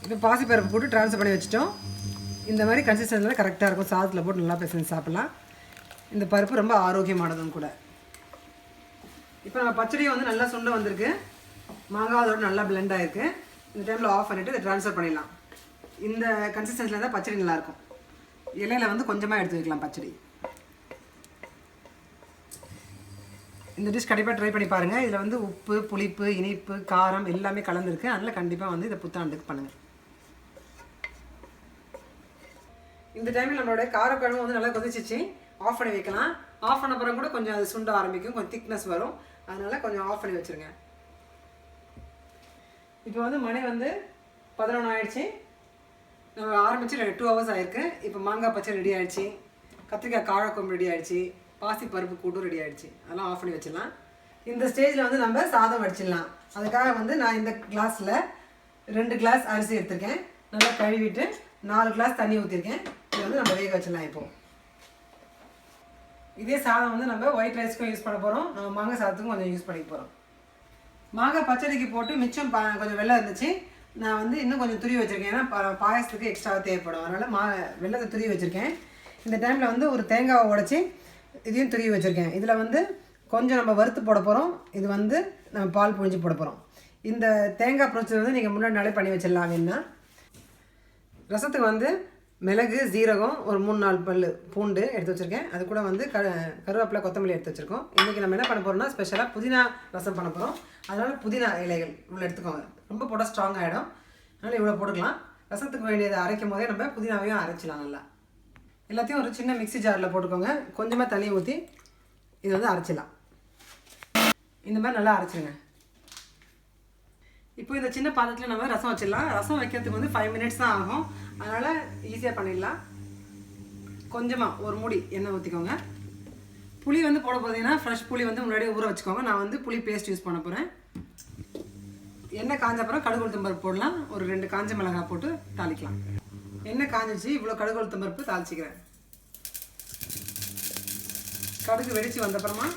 இப்போ பாசிப்பருப்பு போட்டு ட்ரான்ஸ்ஃபர் பண்ணி வச்சுட்டோம். இந்த மாதிரி கன்சிஸ்டன்சியில் கரெக்டாக இருக்கும். சாதத்தில் போட்டு நல்லா பிசைஞ்சு சாப்பிட்லாம். இந்த பருப்பு ரொம்ப ஆரோக்கியமானதும் கூட. இப்போ நம்ம பச்சடியும் வந்து நல்லா சுண்ட வந்திருக்கு. மாங்காய் அதோடு நல்லா பிளெண்ட் ஆகிருக்கு. இந்த டைமில் ஆஃப் பண்ணிவிட்டு இதை ட்ரான்ஸ்ஃபர் பண்ணிடலாம். இந்த கன்சிஸ்டன்சியில் தான் பச்சடி நல்லாயிருக்கும். இலையில் வந்து கொஞ்சமாக எடுத்து வைக்கலாம் பச்சடி. இந்த டிஷ் கண்டிப்பாக ட்ரை பண்ணி பாருங்கள். இதில் வந்து உப்பு, புளிப்பு, இனிப்பு, காரம் எல்லாமே கலந்துருக்கு. அதனால் கண்டிப்பாக வந்து இதை புத்தாண்டுக்கு பண்ணுங்கள். இந்த டைமில் நம்மளோட காரக்குழம்பு வந்து நல்லா கொதிச்சிச்சு. ஆஃப் பண்ணி வைக்கலாம். ஆஃப் பண்ண அப்புறம் கூட கொஞ்சம் அது சுண்ட ஆரம்பிக்கும், கொஞ்சம் திக்னஸ் வரும். அதனால் கொஞ்சம் ஆஃப் பண்ணி வச்சுருங்க. இப்போ வந்து மணி வந்து 11 ஆகிடுச்சு. நம்ம ஆரம்பித்து 2 ஹவர்ஸ் ஆகிருக்கு. இப்போ மாங்காய் பச்சை ரெடி ஆகிடுச்சு, கத்திரிக்காய் காரக்குழம்பு ரெடி ஆகிடுச்சு, பாசி பருப்பு கூட்டும் ரெடி ஆகிடுச்சு. அதெல்லாம் ஆஃப் பண்ணி வச்சிடலாம். இந்த ஸ்டேஜில் வந்து நம்ம சாதம் வடிச்சிடலாம். அதுக்காக வந்து நான் இந்த கிளாஸில் 2 கிளாஸ் அரிசி எடுத்திருக்கேன். நல்லா கழுவிட்டு 4 கிளாஸ் தண்ணி ஊற்றிருக்கேன். இதை வந்து நம்ம வேக வச்சிடலாம். இப்போது இதே சாதம் வந்து நம்ம ஒயிட் ரைஸ்க்கும் யூஸ் பண்ண போகிறோம், நம்ம மாங்காய் சாதத்துக்கும் கொஞ்சம் யூஸ் பண்ணிக்க போகிறோம். மாங்காய் பச்சடிக்கு போட்டு மிச்சம் கொஞ்சம் வெள்ளம் இருந்துச்சு. நான் வந்து இன்னும் கொஞ்சம் துருவி வச்சுருக்கேன். ஏன்னா பாயசத்துக்கு எக்ஸ்ட்ராவாக தேவைப்படும். அதனால் வெள்ளத்தை துருவி வச்சுருக்கேன். இந்த டைமில் வந்து ஒரு தேங்காவை உடச்சி இதையும் துருவி வச்சுருக்கேன். இதில் வந்து கொஞ்சம் நம்ம வறுத்து போட போகிறோம். இது வந்து நம்ம பால் புழிஞ்சு போட போகிறோம். இந்த தேங்காய் ப்ரொசீஜர் வந்து நீங்கள் முன்னாடி நாளே பண்ணி வச்சிடலாம். வேணுன்னா ரசத்துக்கு வந்து மிளகு, சீரகம், ஒரு 3-4 பல் பூண்டு எடுத்து வச்சுருக்கேன். அது கூட வந்து கருவேப்பிலை, கொத்தமல்லி எடுத்து வச்சுருக்கோம். இன்றைக்கி நம்ம என்ன பண்ண போகிறோம்னா ஸ்பெஷலாக புதினா ரசம் பண்ண போகிறோம். அதனால் புதினா இலைகள் இவ்வளோ எடுத்துக்கோங்க. ரொம்ப போட்டால் ஸ்ட்ராங் ஆகிடும். அதனால் இவ்வளோ போட்டுக்கலாம். ரசத்துக்கு வேண்டியதை அரைக்கும் போதே நம்ம புதினாவையும் அரைச்சிடலாம். நல்லா எல்லாத்தையும் ஒரு சின்ன மிக்ஸி ஜாரில் போட்டுக்கோங்க. கொஞ்சமாக தண்ணி ஊற்றி இதை வந்து அரைச்சிடலாம். இந்த மாதிரி நல்லா அரைச்சிடுங்க. இப்போ இந்த சின்ன பாத்திரத்தில் நம்ம ரசம் வச்சிடலாம். ரசம் வைக்கிறதுக்கு வந்து 5 மினிட்ஸ் தான் ஆகும். அதனால் ஈஸியாக பண்ணிடலாம். கொஞ்சமாக ஒரு மூடி எண்ணெய் ஊற்றிக்கோங்க. புளி வந்து போட போதீங்கன்னா ஃப்ரெஷ் புளி வந்து முன்னாடியே ஊற வச்சுக்கோங்க. நான் வந்து புளி பேஸ்ட் யூஸ் பண்ண போகிறேன். எண்ணெய் காஞ்ச அப்புறம் கடுகு உளுத்தம் பருப்பு போடலாம். ஒரு 2 காஞ்ச மிளகாய் போட்டு தாளிக்கலாம். எண்ணெய் காஞ்சிச்சு. இவ்வளோ கடுகு உளுத்தம் பருப்பு தாளிச்சிக்கிறேன். கடுகு வெடித்து வந்தப்புறமா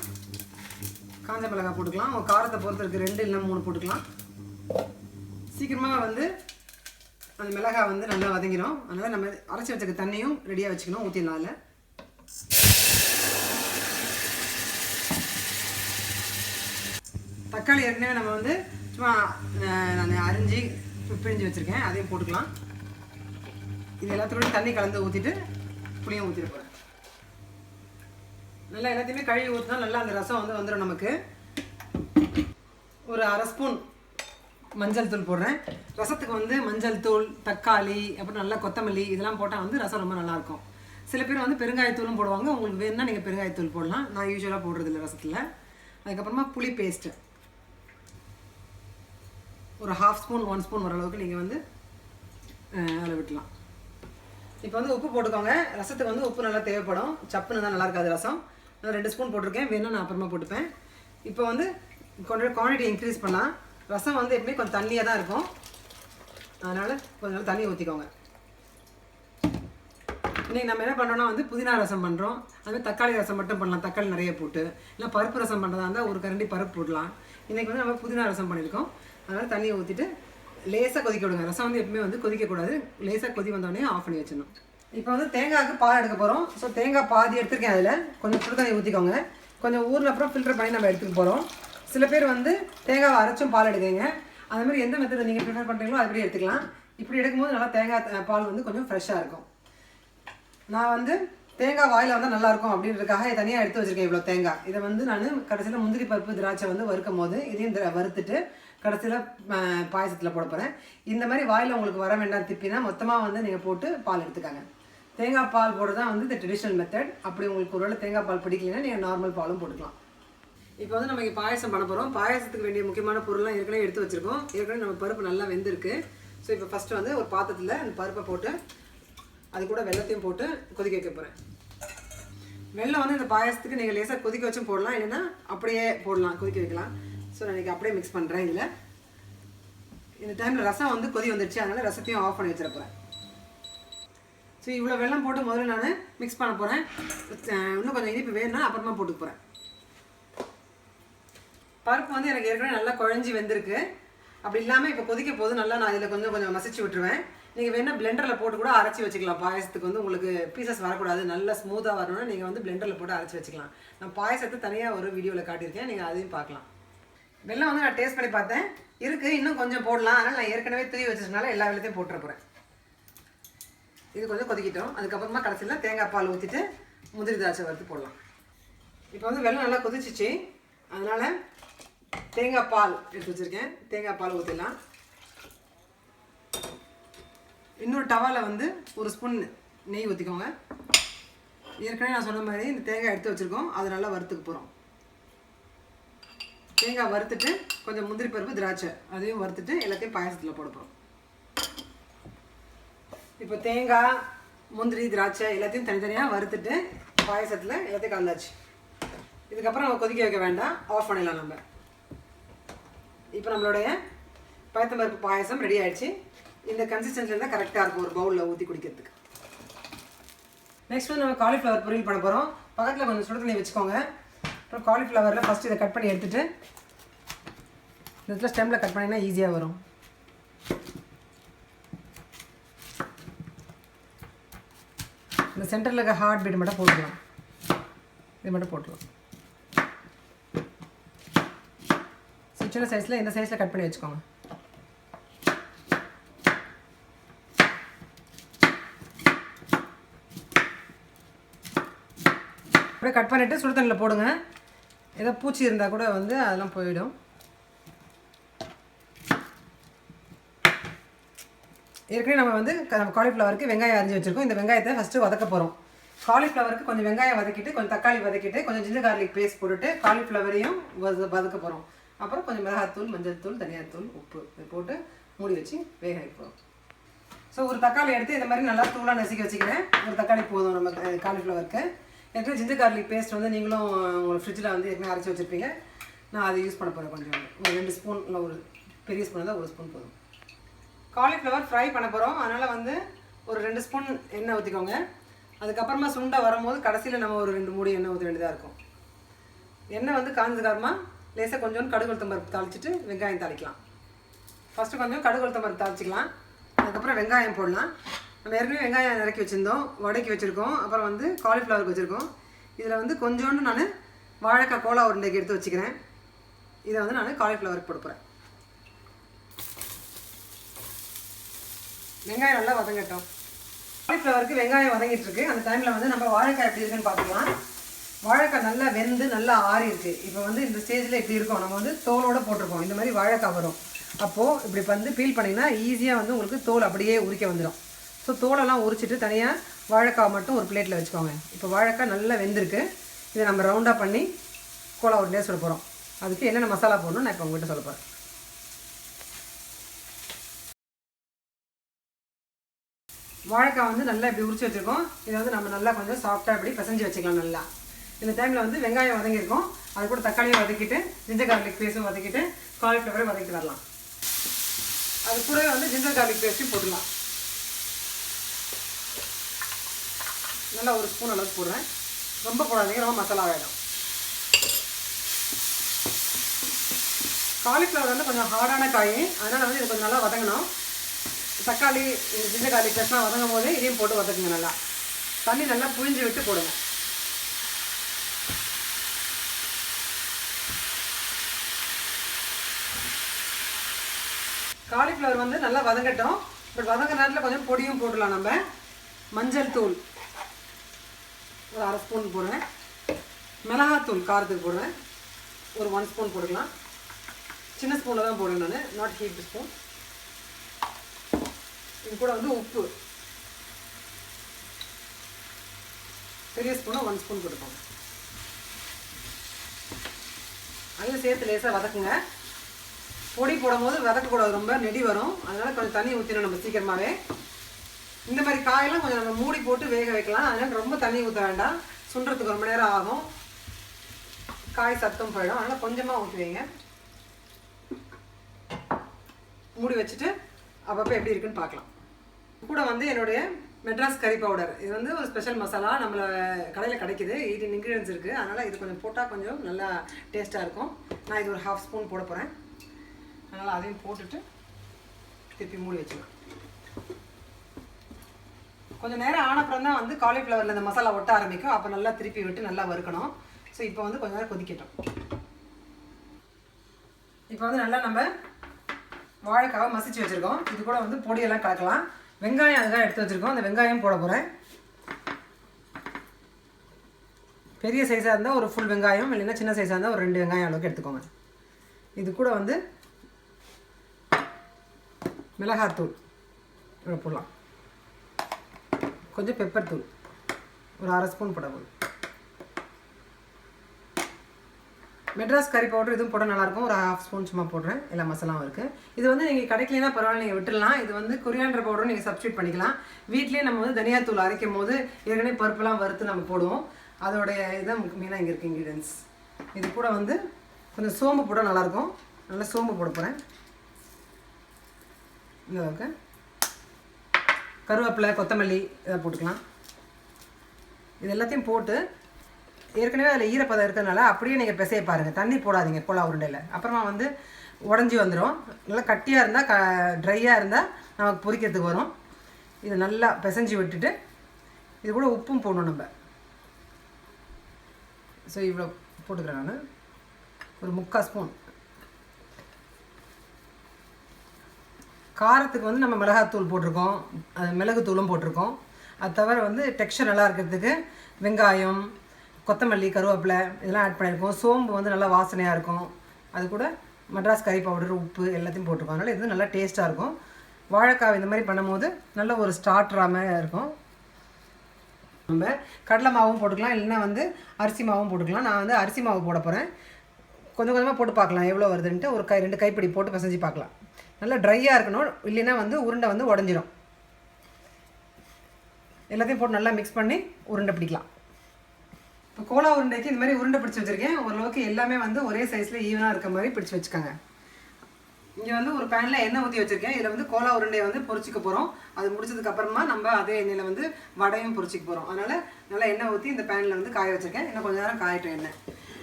காஞ்ச மிளகாய் போட்டுக்கலாம். உங்கள் காரத்தை பொறுத்து இருக்குது, 2 இல்லை 3 போட்டுக்கலாம். சீக்கிரமாக வந்து அந்த மிளகாய் வந்து நல்லா வதங்கிடும். அதனால் நம்ம அரைச்சி வச்சுக்க தண்ணியும் ரெடியாக வச்சுக்கணும், ஊற்றிடலாம். அதில் தக்காளி ஏற்கனவே நம்ம வந்து சும்மா நான் அரிஞ்சு பிழிஞ்சு வச்சுருக்கேன், அதையும் போட்டுக்கலாம். இது எல்லாத்துக்கூட தண்ணி கலந்து ஊற்றிட்டு புளியும் ஊற்றிட போகிறேன். நல்லா எல்லாத்தையுமே கழுவி ஊற்றினா நல்லா அந்த ரசம் வந்து வந்துடும் நமக்கு. ஒரு அரை ஸ்பூன் மஞ்சள் தூள் போடுறேன். ரசத்துக்கு வந்து மஞ்சள் தூள், தக்காளி, அப்புறம் நல்லா கொத்தமல்லி இதெல்லாம் போட்டால் வந்து ரசம் ரொம்ப நல்லாயிருக்கும். சில பேர் வந்து பெருங்காயத்தூளும் போடுவாங்க. உங்களுக்கு வேணும்னா நீங்கள் பெருங்காயத்தூள் போடலாம். நான் யூஸ்வலாக போடுறதில்ல ரசத்தில். அதுக்கப்புறமா புளி பேஸ்ட்டு ஒரு 1/2 ஸ்பூன் 1 ஸ்பூன் வர அளவுக்கு நீங்கள் வந்து அதில் விட்டலாம். இப்போ வந்து உப்பு போட்டுக்கோங்க. ரசத்துக்கு வந்து உப்பு நல்லா தேவைப்படும். சப்புன்னு தான் நல்லா இருக்காது ரசம். நான் 2 ஸ்பூன் போட்டிருக்கேன், வேணும்னா நான் அப்புறமா போட்டுப்பேன். இப்போ வந்து கொஞ்சம் குவான்டிட்டி இன்க்ரீஸ் பண்ணலாம். ரசம் வந்து எப்பவுமே கொஞ்சம் தண்ணியாக தான் இருக்கும், அதனால் கொஞ்சம் நாள் தண்ணி ஊற்றிக்கோங்க. இன்றைக்கி நம்ம என்ன பண்ணுறோன்னா வந்து புதினா ரசம் பண்ணுறோம். அதுமாதிரி தக்காளி ரசம் மட்டும் பண்ணலாம், தக்காளி நிறைய போட்டு. இல்லை பருப்பு ரசம் பண்ணுறதா இருந்தால் ஒரு கரண்டி பருப்பு போடலாம். இன்றைக்கி வந்து நம்ம புதினா ரசம் பண்ணியிருக்கோம், அதனால் தண்ணியை ஊற்றிட்டு லேசாக கொதிக்க விடுங்க. ரசம் வந்து எப்பவுமே வந்து கொதிக்கக்கூடாது, லேசாக கொதி வந்தோடனே ஆஃப் பண்ணி வச்சிடணும். இப்போ வந்து தேங்காய்க்கு பால் எடுக்க போகிறோம். ஸோ தேங்காய் பாதி எடுத்துருக்கேன், அதில் கொஞ்சம் சுடு தண்ணி ஊற்றிக்கோங்க. கொஞ்சம் ஊறின அப்புறம் ஃபில்டர் பண்ணி நம்ம எடுத்துக்க போகிறோம். சில பேர் வந்து தேங்காவை அரைச்சும் பால் எடுக்கிறீங்க. அது மாதிரி எந்த மெத்தட் நீங்கள் ப்ரிஃபர் பண்ணுறீங்களோ அதுபடி எடுத்துக்கலாம். இப்படி எடுக்கும்போது நல்லா தேங்காய் பால் வந்து கொஞ்சம் ஃப்ரெஷ்ஷாக இருக்கும். நான் வந்து தேங்காய் வாயில் வந்தால் நல்லாயிருக்கும் அப்படின்றதுக்காக தனியாக எடுத்து வச்சுருக்கேன் இவ்வளோ தேங்காய். இதை வந்து நான் கடைசியில் முந்திரி பருப்பு திராட்சை வந்து வறுக்கும் போது இதையும் வறுத்துட்டு கடைசியில் பாயசத்தில் போட போகிறேன். இந்த மாதிரி வாயில் உங்களுக்கு வர வேண்டாம் திப்பினா மொத்தமாக வந்து நீங்கள் போட்டு பால் எடுத்துக்காங்க. தேங்காய் பால் போடுறது தான் வந்து இந்த ட்ரெடிஷ்னல் மெத்தட். அப்படி உங்களுக்கு ஒருவேளை தேங்காய் பால் பிடிக்கலைன்னா நீங்கள் நார்மல் பாலும் போட்டுக்கலாம். இப்போ வந்து நம்ம இங்கே பாயசம் பண்ண போகிறோம். பாயசத்துக்கு வேண்டிய முக்கியமான பொருள்லாம் ஏற்கனவே எடுத்து வச்சுருக்கோம். ஏற்கனவே நம்ம பருப்பு நல்லா வெந்திருக்கு. ஸோ இப்போ ஃபஸ்ட்டு வந்து ஒரு பாத்திரத்தில் அந்த பருப்பை போட்டு அது கூட வெல்லத்தையும் போட்டு கொதிக்க வைக்க போகிறேன். வெல்லம் வந்து இந்த பாயசத்துக்கு நீங்கள் லேசாக கொதிக்க வச்சும் போடலாம், இல்லைன்னா அப்படியே போடலாம், கொதிக்க வைக்கலாம். ஸோ நான் இன்றைக்கி அப்படியே மிக்ஸ் பண்ணுறேன். இதில் இந்த டைமில் ரசம் வந்து கொதி வந்துடுச்சு, அதனால் ரசத்தையும் ஆஃப் பண்ணி வச்சிட போகிறேன். ஸோ இவ்வளோ வெல்லம் போட்டு முதல்ல நான் மிக்ஸ் பண்ண போகிறேன். இன்னும் கொஞ்சம் இனிப்பு வேணும்னா அப்புறமா போட்டு போகிறேன். பருப்பு வந்து எனக்கு ஏற்கனவே நல்லா குழஞ்சி வெந்திருக்கு. அப்படி இல்லாமல் இப்போ கொதிக்க போது நல்லா நான் இதில் கொஞ்சம் மசிச்சு விட்டுருவேன். நீங்கள் வேணால் பிளெண்டரில் போட்டு கூட அரைச்சி வச்சுக்கலாம். பாயசத்துக்கு வந்து உங்களுக்கு பீசஸ் வரக்கூடாது, நல்லா ஸ்மூத்தாக வரணும்னா நீங்கள் வந்து பிளெண்டரில் போட்டு அரைச்சி வச்சுக்கலாம். நான் பாயசத்தை தனியாக ஒரு வீடியோவில் காட்டியிருக்கேன், நீங்கள் அதையும் பார்க்கலாம். வெல்லம் வந்து நான் டேஸ்ட் பண்ணி பார்த்தேன், இருக்குது, இன்னும் கொஞ்சம் போடலாம். அதனால் நான் ஏற்கனவே தூவி வச்சதுனால எல்லா வெள்ளத்தையும் போட்டுற போகிறேன். இது கொஞ்சம் கொதிக்கிட்டோம். அதுக்கப்புறமா கடைசியில் தேங்காய் பால் ஊற்றிட்டு முந்திரி திராட்சை வறுத்து போடலாம். இப்போ வந்து வெல்லம் நல்லா கொதிச்சிச்சு, அதனால் தேங்காய் பால் எடுத்து வச்சுருக்கேன். தேங்காய் பால் ஊற்றிடலாம். இன்னொரு டவாவில் வந்து ஒரு ஸ்பூன் நெய் ஊற்றிக்கோங்க. ஏற்கனவே நான் சொன்ன மாதிரி இந்த தேங்காய் எடுத்து வச்சுருக்கோம், அது நல்லா வறுத்துக்க போகிறோம். தேங்காய் வறுத்துட்டு கொஞ்சம் முந்திரி பருப்பு திராட்சை அதையும் வறுத்துட்டு எல்லாத்தையும் பாயசத்தில் போட போகிறோம். இப்போ தேங்காய் முந்திரி திராட்சை எல்லாத்தையும் தனித்தனியாக வறுத்துட்டு பாயசத்தில் எல்லாத்தையும் கலந்தாச்சு. இதுக்கப்புறம் நம்ம கொதிக்க வைக்க வேண்டாம், ஆஃப் பண்ணிடலாம். நம்ம இப்போ நம்மளுடைய பயத்தம்பருப்பு பாயசம் ரெடி ஆகிடுச்சு. இந்த கன்சிஸ்டன்சியில் தான் கரெக்டாக இருக்கும் ஒரு பவுலில் ஊற்றி குடிக்கிறதுக்கு. நெக்ஸ்ட் வந்து நம்ம காலிஃப்ளவர் பொரியல் பண்ண போகிறோம். பக்கத்தில் கொஞ்சம் சுடு தண்ணி வச்சுக்கோங்க. அப்புறம் காலிஃப்ளவரில் ஃபஸ்ட்டு இதை கட் பண்ணி எடுத்துகிட்டு இந்த இடத்துல ஸ்டெம்மில் கட் பண்ணிங்கன்னா ஈஸியாக வரும். இந்த சென்டரில் இருக்க ஹார்ட் பீட் மட்டும் போட்டுக்கலாம். இது மட்டும் போட்டுக்கலாம். சின்ன சைஸில் இந்த சைஸில் கட் பண்ணி வச்சுக்கோங்க. அப்படியே கட் பண்ணிவிட்டு சுடு தண்ணியில் போடுங்க. ஏதோ பூச்சி இருந்தால் கூட வந்து அதெல்லாம் போயிடும். ஏற்கனவே நம்ம வந்து காலிஃப்ளவருக்கு வெங்காயம் அரிஞ்சு வச்சுருக்கோம். இந்த வெங்காயத்தை ஃபஸ்ட்டு வதக்க போகிறோம். காலிஃப்ளவருக்கு கொஞ்சம் வெங்காயம் வதக்கிட்டு கொஞ்சம் தக்காளி வதக்கிட்டு கொஞ்சம் ஜிஞ்சர் கார்லிக் பேஸ்ட் போட்டுட்டு காலிஃப்ளவரையும் வதக்க போகிறோம். அப்புறம் கொஞ்சம் மிளகாத்தூள், மஞ்சள் தூள், தனியாத்தூள், உப்பு போட்டு மூடி வச்சு வேக வைப்போம். ஸோ ஒரு தக்காளி எடுத்து இந்த மாதிரி நல்லா தூளாக நசுக்கி வச்சுக்கிறேன். ஒரு தக்காளி போதும் நம்ம காலிஃப்ளவருக்கு. ஏற்கனவே ஜிஞ்சர் கார்லிக் பேஸ்ட் வந்து நீங்களும் உங்கள் ஃப்ரிட்ஜில் வந்து ஏற்கனவே அரைச்சி வச்சுருப்பீங்க. நான் அதை யூஸ் பண்ண போகிறேன். கொஞ்சம் ஒரு 2 ஸ்பூன் இல்லை ஒரு பெரிய ஸ்பூன் தான் 1 ஸ்பூன் போதும். காலிஃப்ளவர் ஃப்ரை பண்ண போகிறோம், அதனால் வந்து ஒரு 2 ஸ்பூன் எண்ணெய் ஊற்றிக்கோங்க. அதுக்கப்புறமா சுண்டை வரும்போது கடைசியில் நம்ம ஒரு 2 மூடி எண்ணெய் ஊற்ற வேண்டியதாக இருக்கும். எண்ணெய் வந்து காஞ்சதுக்கப்புறமா லேசாக கொஞ்சம் கடுகு உளுத்தம் பருப்பு தாளிச்சிட்டு வெங்காயம் தாளிக்கலாம். ஃபஸ்ட்டு கொஞ்சம் கடுகு உளுத்தம் பருப்பு தாளிச்சிக்கலாம். அதுக்கப்புறம் வெங்காயம் போடலாம். நம்ம ஏற்கனவே வெங்காயம் இறக்கி வச்சுருந்தோம், வடைக்கு வச்சுருக்கோம், அப்புறம் வந்து காலிஃப்ளவருக்கு வச்சுருக்கோம். இதில் வந்து கொஞ்சோண்டு நான் வாழைக்காய் கோலா உருண்டைக்கு எடுத்து வச்சுக்கிறேன். இதை வந்து நான் காலிஃப்ளவருக்கு போடுறேன். வெங்காயம் நல்லா வதங்கட்டும். காலிஃப்ளவருக்கு வெங்காயம் வதங்கிட்டு இருக்கு. அந்த டைமில் வந்து நம்ம வாழைக்காய் எப்படி இருக்குன்னு பார்த்துக்கலாம். வாழைக்காய் நல்லா வெந்து நல்லா ஆறி இருக்குது. இப்போ வந்து இந்த ஸ்டேஜில் எப்படி இருக்கும், நம்ம வந்து தோலோடு போட்டிருக்கோம். இந்த மாதிரி வாழைக்காய் வரும். அப்போது இப்படி வந்து பீல் பண்ணிங்கன்னா ஈஸியாக வந்து உங்களுக்கு தோல் அப்படியே உரிக்க வந்துடும். ஸோ தோலெல்லாம் உரிச்சிட்டு தனியாக வாழைக்காய் மட்டும் ஒரு பிளேட்டில் வச்சுக்கோங்க. இப்போ வாழைக்காய் நல்லா வெந்திருக்கு. இதை நம்ம ரவுண்டாக பண்ணி கோலா உருண்டையாக சுட போகிறோம். அதுக்கு என்னென்ன மசாலா போடணும் நான் இப்போ உங்கள்கிட்ட சொல்ல போகிறேன். வாழைக்காய் வந்து நல்லா இப்படி உரிச்சு வச்சுருக்கோம். இதை வந்து நம்ம நல்லா கொஞ்சம் சாஃப்டாக இப்படி பிசைஞ்சு வச்சுக்கலாம். நல்லா இந்த டைமில் வந்து வெங்காயம் வதங்கியிருக்கோம். அது கூட தக்காளியும் வதக்கிட்டு ஜிஞ்சர் கார்லிக் பேஸ்ட்டும் வதக்கிட்டு காலிஃப்ளவரை வதக்கிட்டு வரலாம். அது கூடவே வந்து ஜிஞ்சர் கார்லிக் பேஸ்ட்டும் போடலாம். நல்லா ஒரு ஸ்பூன் அளவுக்கு போடுறேன். ரொம்ப போடாதீங்க, ரொம்ப மசாலா ஆகிடும். காலிஃப்ளவர் வந்து கொஞ்சம் ஹார்டான காய், அதனால் வந்து இது கொஞ்சம் நல்லா வதங்கணும். தக்காளி இந்த ஜிஞ்சர் கார்லிக் பேஸ்ட்லாம் வதங்கும் போது இதையும் போட்டு வதக்குங்க. நல்லா தண்ணி நல்லா புழிஞ்சு விட்டு போடுங்க. காலிஃப்ளவர் வந்து நல்லா வதங்கட்டும். பட் வதங்க நேரத்தில் கொஞ்சம் பொடியும் போடலாம். நம்ம மஞ்சள் தூள் ஒரு 1/2 ஸ்பூன் போடுறேன். மிளகாத்தூள் காரத்துக்கு போடுறேன். ஒரு 1 ஸ்பூன் போட்டுக்கலாம். சின்ன ஸ்பூனில் தான் போடுறேன் நான், நாட் ஹீட் ஸ்பூன். இது கூட வந்து உப்பு பெரிய ஸ்பூனாக 1 ஸ்பூன் போட்டுக்கோங்க. அதையும் சேர்த்து லேசாக வதக்குங்க. பொடி போடும் போது வதக்கக்கூடாது, ரொம்ப நெடி வரும். அதனால் கொஞ்சம் தண்ணி ஊற்றிடும் நம்ம சீக்கிரமாகவே. இந்த மாதிரி காயெல்லாம் கொஞ்சம் நம்ம மூடி போட்டு வேக வைக்கலாம். அதனால் ரொம்ப தண்ணி ஊற்ற வேண்டாம். சுண்டுறதுக்கு ரொம்ப நேரம் ஆகும், காய் சத்தம் போயிடும். அதனால் கொஞ்சமாக ஊற்றி வைங்க. மூடி வச்சுட்டு அப்பப்போ எப்படி இருக்குன்னு பார்க்கலாம். கூட வந்து என்னுடைய மெட்ராஸ் கறி பவுடர், இது வந்து ஒரு ஸ்பெஷல் மசாலா, நம்மளை கடையில் கிடைக்கிது. 18 இன்க்ரீடியன்ஸ் இருக்குது. அதனால் இது கொஞ்சம் போட்டால் கொஞ்சம் நல்லா டேஸ்ட்டாக இருக்கும். நான் இது ஒரு 1/2 ஸ்பூன் போட போகிறேன். அதனால் அதையும் போட்டுட்டு திருப்பி மூடி வச்சுக்கலாம். கொஞ்சம் நேரம் ஆனப்புறம் தான் வந்து காலிஃப்ளவரில் இந்த மசாலா ஒட்ட ஆரம்பிக்கும். அப்போ நல்லா திருப்பி விட்டு நல்லா வறுக்கணும். ஸோ இப்போ வந்து கொஞ்சம் நேரம் கொதிக்கட்டும். இப்போ வந்து நல்லா நம்ம வாழைக்காவை மசிச்சு வச்சுருக்கோம். இது கூட வந்து பொடியெல்லாம் கலக்கலாம். வெங்காயம் அதுக்காக எடுத்து வச்சுருக்கோம். அந்த வெங்காயம் போட போகிறேன். பெரிய சைஸாக இருந்தால் ஒரு ஃபுல் வெங்காயம், இல்லைன்னா சின்ன சைஸாக இருந்தால் ஒரு 2 வெங்காயம் அளவுக்கு எடுத்துக்கோங்க. இது கூட வந்து மிளகாத்தூள் போடலாம். கொஞ்சம் பெப்பர் தூள் ஒரு 1/2 ஸ்பூன் போட போதும். மெட்ராஸ் கறி பவுடர் இதுவும் போட நல்லாயிருக்கும். ஒரு 1/2 ஸ்பூன் சும்மா போடுறேன். எல்லா மசாலாவும் இருக்குது. இது வந்து நீங்கள் கிடைக்கலனா பரவாயில்ல, நீங்கள் விட்டுடலாம். இது வந்து கொரியாண்டர் பவுடரும் நீங்கள் சப்ஸ்டியூட் பண்ணிக்கலாம். வீட்லேயே நம்ம வந்து தனியாத்தூள் அரைக்கும் போது ஏற்கனவே பருப்புலாம் வறுத்து நம்ம போடுவோம். அதோடைய இதுதான் மெயினாக இங்கே இருக்குது இன்க்ரீடியன்ஸ். இது கூட வந்து கொஞ்சம் சோம்பு போட்டால் நல்லாயிருக்கும். நல்லா சோம்பு போட போகிறேன். இந்த அளவுக்கு கருவேப்பிலை, கொத்தமல்லி இதை போட்டுக்கலாம். இது எல்லாத்தையும் போட்டு ஏற்கனவே அதில் ஈரப்பதம் இருக்கிறதுனால அப்படியே நீங்கள் பிசைய பாருங்கள். தண்ணி போடாதீங்க கோலா உருண்டையில். அப்புறமா வந்து உடஞ்சி வந்துடும். நல்லா கட்டியாக இருந்தால் ட்ரையாக இருந்தால் நமக்கு பொரிக்கிறதுக்கு வரும். இதை நல்லா பிசைஞ்சு விட்டுட்டு இது கூட உப்பும் போடணும் நம்ம. ஸோ இவ்வளோ போட்டுக்கிறேன் நான். ஒரு 3/4 ஸ்பூன். காரத்துக்கு வந்து நம்ம மிளகாத்தூள் போட்டிருக்கோம், அது மிளகுத்தூளும் போட்டிருக்கோம். அது தவிர வந்து டெக்ஸ்சர் நல்லா இருக்கிறதுக்கு வெங்காயம், கொத்தமல்லி, கருவேப்பிலை இதெல்லாம் ஆட் பண்ணியிருக்கோம். சோம்பு வந்து நல்லா வாசனையாக இருக்கும். அது கூட மெட்ராஸ் கறி பவுடர், உப்பு எல்லாத்தையும் போட்டிருக்கோம். அதனால் இது நல்லா டேஸ்ட்டாக இருக்கும். வாழைக்காய் இந்த மாதிரி பண்ணும்போது நல்ல ஒரு ஸ்டார்டராக இருக்கும். நம்ம கடலை மாவும் போட்டுக்கலாம், இல்லைன்னா வந்து அரிசி மாவும் போட்டுக்கலாம். நான் வந்து அரிசி மாவு போட போகிறேன். கொஞ்சம் கொஞ்சமாக போட்டு பார்க்கலாம் எவ்வளோ வருதுன்ட்டு. ஒரு 2 கைப்பிடி போட்டு பிசைஞ்சு பார்க்கலாம். நல்லா ட்ரையாக இருக்கணும், இல்லைன்னா வந்து உருண்டை வந்து உடஞ்சிடும். எல்லாத்தையும் போட்டு நல்லா மிக்ஸ் பண்ணி உருண்டை பிடிக்கலாம். இப்போ கோலா உருண்டைக்கு இந்த மாதிரி உருண்டை பிடிச்சி வச்சுருக்கேன். ஓரளவுக்கு எல்லாமே வந்து ஒரே சைஸில் ஈவனாக இருக்க மாதிரி பிடிச்சி வச்சுக்கோங்க. இங்கே வந்து ஒரு பேனில் எண்ணெய் ஊற்றி வச்சுருக்கேன். இதில் வந்து கோலா உருண்டையை வந்து பொரிச்சிக்க போகிறோம். அது முடிச்சதுக்கப்புறமா நம்ம அதே எண்ணெயில் வந்து வடையும் பொரிச்சிக்க போகிறோம். அதனால் நல்லா எண்ணெய் ஊற்றி இந்த பேனில் வந்து காய வச்சுருக்கேன். இன்னும் கொஞ்சம் நேரம் காயட்டும் எண்ணெய்.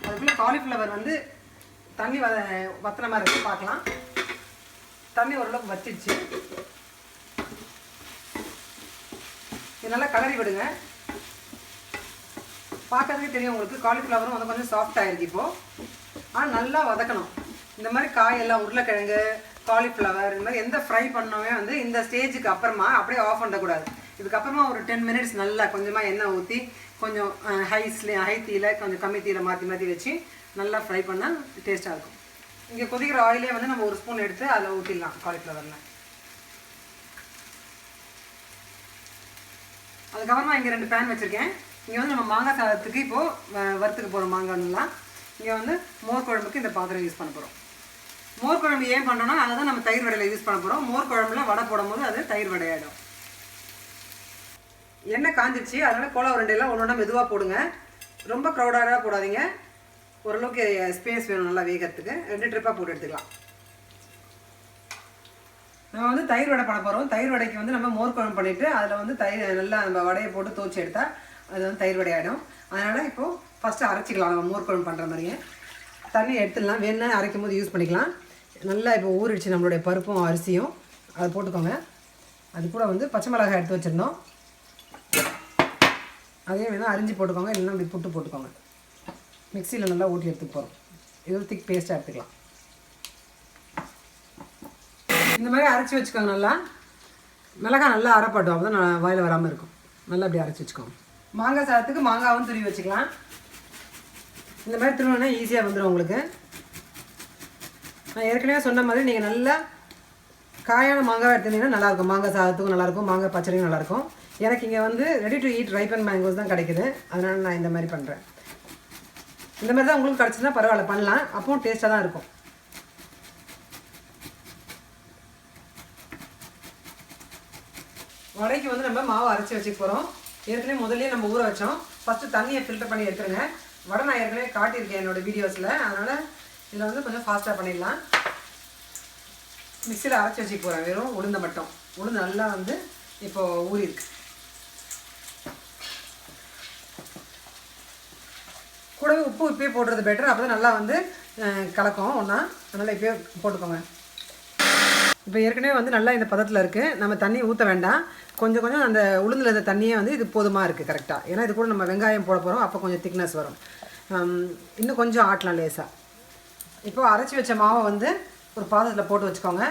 அதுக்குள்ளே காலிஃப்ளவர் வந்து தண்ணி வத்தின மாதிரி இருக்குது, பார்க்கலாம். தண்ணி ஓரளவுக்கு வத்திடுச்சு. நல்லா கலரி விடுங்க. பார்க்கறதுக்கே தெரியும் உங்களுக்கு காலிஃப்ளவரும் வந்து கொஞ்சம் சாஃப்ட் ஆகிருக்கு இப்போது. ஆனால் நல்லா வதக்கணும். இந்த மாதிரி காயெல்லாம் உருளைக்கிழங்கு, காலிஃப்ளவர் இந்த மாதிரி எந்த ஃப்ரை பண்ணோமே வந்து இந்த ஸ்டேஜுக்கு அப்புறமா அப்படியே ஆஃப் பண்ணக்கூடாது. இதுக்கப்புறமா ஒரு 10 மினிட்ஸ் நல்லா கொஞ்சமாக எண்ணெய் ஊற்றி கொஞ்சம் ஹை தீயில் கொஞ்சம் கம்மி தீயில் மாற்றி வச்சு நல்லா ஃப்ரை பண்ணால் டேஸ்ட்டாக இருக்கும். இங்கே கொதிக்கிற ஆயிலே வந்து நம்ம ஒரு ஸ்பூன் எடுத்து அதில் ஊற்றிடலாம் காலிஃப்ளவரில். அதுக்கப்புறமா இங்கே 2 பேன் வச்சுருக்கேன். இங்கே வந்து நம்ம மாங்காய் சாதத்துக்கு இப்போது வறுத்துக்க போகிறோம் மாங்காய்லாம். இங்கே வந்து மோர் குழம்புக்கு இந்த பாத்திரம் யூஸ் பண்ண போகிறோம். மோர் குழம்பு ஏன் பண்ணுறோன்னா அதை தான் நம்ம தயிர் வடையில் யூஸ் பண்ண போகிறோம். மோர் குழம்புல வடை போடும்போது அது தயிர் வடையாயிடும். எண்ணெய் காஞ்சிடுச்சு, அதனால் கோலா உருண்டையெல்லாம் ஒன்று ஒன்றா மெதுவாக போடுங்க. ரொம்ப க்ரௌடாக போடாதீங்க. ஓரளவுக்கு ஸ்பேஸ் வேணும் நல்லா வேகிறதுக்கு. 2 ட்ரிப்பாக போட்டு எடுத்துக்கலாம். நம்ம வந்து தயிர் வடை பண்ண போகிறோம். தயிர் வடைக்கு வந்து நம்ம மோர் குழம்பு பண்ணிவிட்டு அதில் வந்து தயிர் நல்லா நம்ம வடையை போட்டு துவச்சி எடுத்தால் அது வந்து தயிர் வடை ஆகிடும். அதனால் இப்போது ஃபஸ்ட்டு அரைச்சிக்கலாம். நம்ம மோர் குழம்பு பண்ணுற மாதிரியே தண்ணி எடுத்துடலாம். வேணுன்னா அரைக்கும் போது யூஸ் பண்ணிக்கலாம். நல்லா இப்போ ஊறிடுச்சு நம்மளுடைய பருப்பும் அரிசியும். அதை போட்டுக்கோங்க. அது கூட வந்து பச்சை மிளகாய் எடுத்து வச்சுருந்தோம், அதையும் வேணால் அரிஞ்சு போட்டுக்கோங்க. இல்லைன்னா அப்படி புட்டு போட்டுக்கோங்க. மிக்சியில் நல்லா ஊற்றி எடுத்துக்க போகிறோம். இது ஒரு திக் பேஸ்ட்டாக எடுத்துக்கலாம். இந்த மாதிரி அரைச்சி வச்சுக்கோங்க. நல்லா மிளகாய் நல்லா அரைப்பட்டோம், அப்போ தான் வாயில் வராமல் இருக்கும். நல்லா அப்படி அரைச்சி வச்சுக்கோங்க. மாங்காய் சாதத்துக்கு மாங்காவும் துருவி வச்சுக்கலாம். இந்த மாதிரி துருவினா ஈஸியாக வந்துடும் உங்களுக்கு. நான் ஏற்கனவே சொன்ன மாதிரி நீங்கள் நல்லா காயான மாங்காய் எடுத்துருந்தீங்கன்னா நல்லாயிருக்கும். மாங்காய் சாதத்துக்கும் நல்லாயிருக்கும், மாங்காய் பச்சடியும் நல்லாயிருக்கும். எனக்கு இங்கே வந்து ready to eat ripen mangoes தான் கிடைக்குது. அதனால் நான் இந்த மாதிரி பண்ணுறேன். இந்த மாதிரி தான் உங்களுக்கு கிடச்சிதுன்னா பரவாயில்ல, பண்ணலாம். அப்பவும் டேஸ்ட்டாக தான் இருக்கும். வடைக்கு வந்து நம்ம மாவு அரைச்சி வச்சுக்க போகிறோம். ஏற்கனவே முதல்ல நம்ம ஊற வச்சோம். ஃபஸ்ட்டு தண்ணியை ஃபில்டர் பண்ணி எடுத்துருங்க. வடை நான் ஏற்கனவே காட்டியிருக்கேன் என்னோடய வீடியோஸில். அதனால் இதில் வந்து கொஞ்சம் ஃபாஸ்ட்டாக பண்ணிடலாம். மிக்சியில் அரைச்சி வச்சுக்க போகிறேன். வெறும் உளுந்தை மட்டும். உளுந்து நல்லா வந்து இப்போது ஊறிருக்கு. கூடவே உப்பு இப்போயே போடுறது பெட்டர். அப்போ தான் நல்லா வந்து கலக்கும் ஒன்றா. அதனால் இப்போயே போட்டுக்கோங்க. இப்போ ஏற்கனவே வந்து நல்லா இந்த பதத்தில் இருக்குது. நம்ம தண்ணி ஊற்ற வேண்டாம். கொஞ்சம் கொஞ்சம் அந்த உளுந்தில் இருந்த தண்ணியே வந்து இது போதுமாக இருக்குது கரெக்டாக. ஏன்னா இது கூட நம்ம வெங்காயம் போட போகிறோம். அப்போ கொஞ்சம் திக்னஸ் வரும். இன்னும் கொஞ்சம் ஆட்டலாம் லேசாக. இப்போது அரைச்சி வச்ச மாவை வந்து ஒரு பாத்திரத்தில் போட்டு வச்சுக்கோங்க.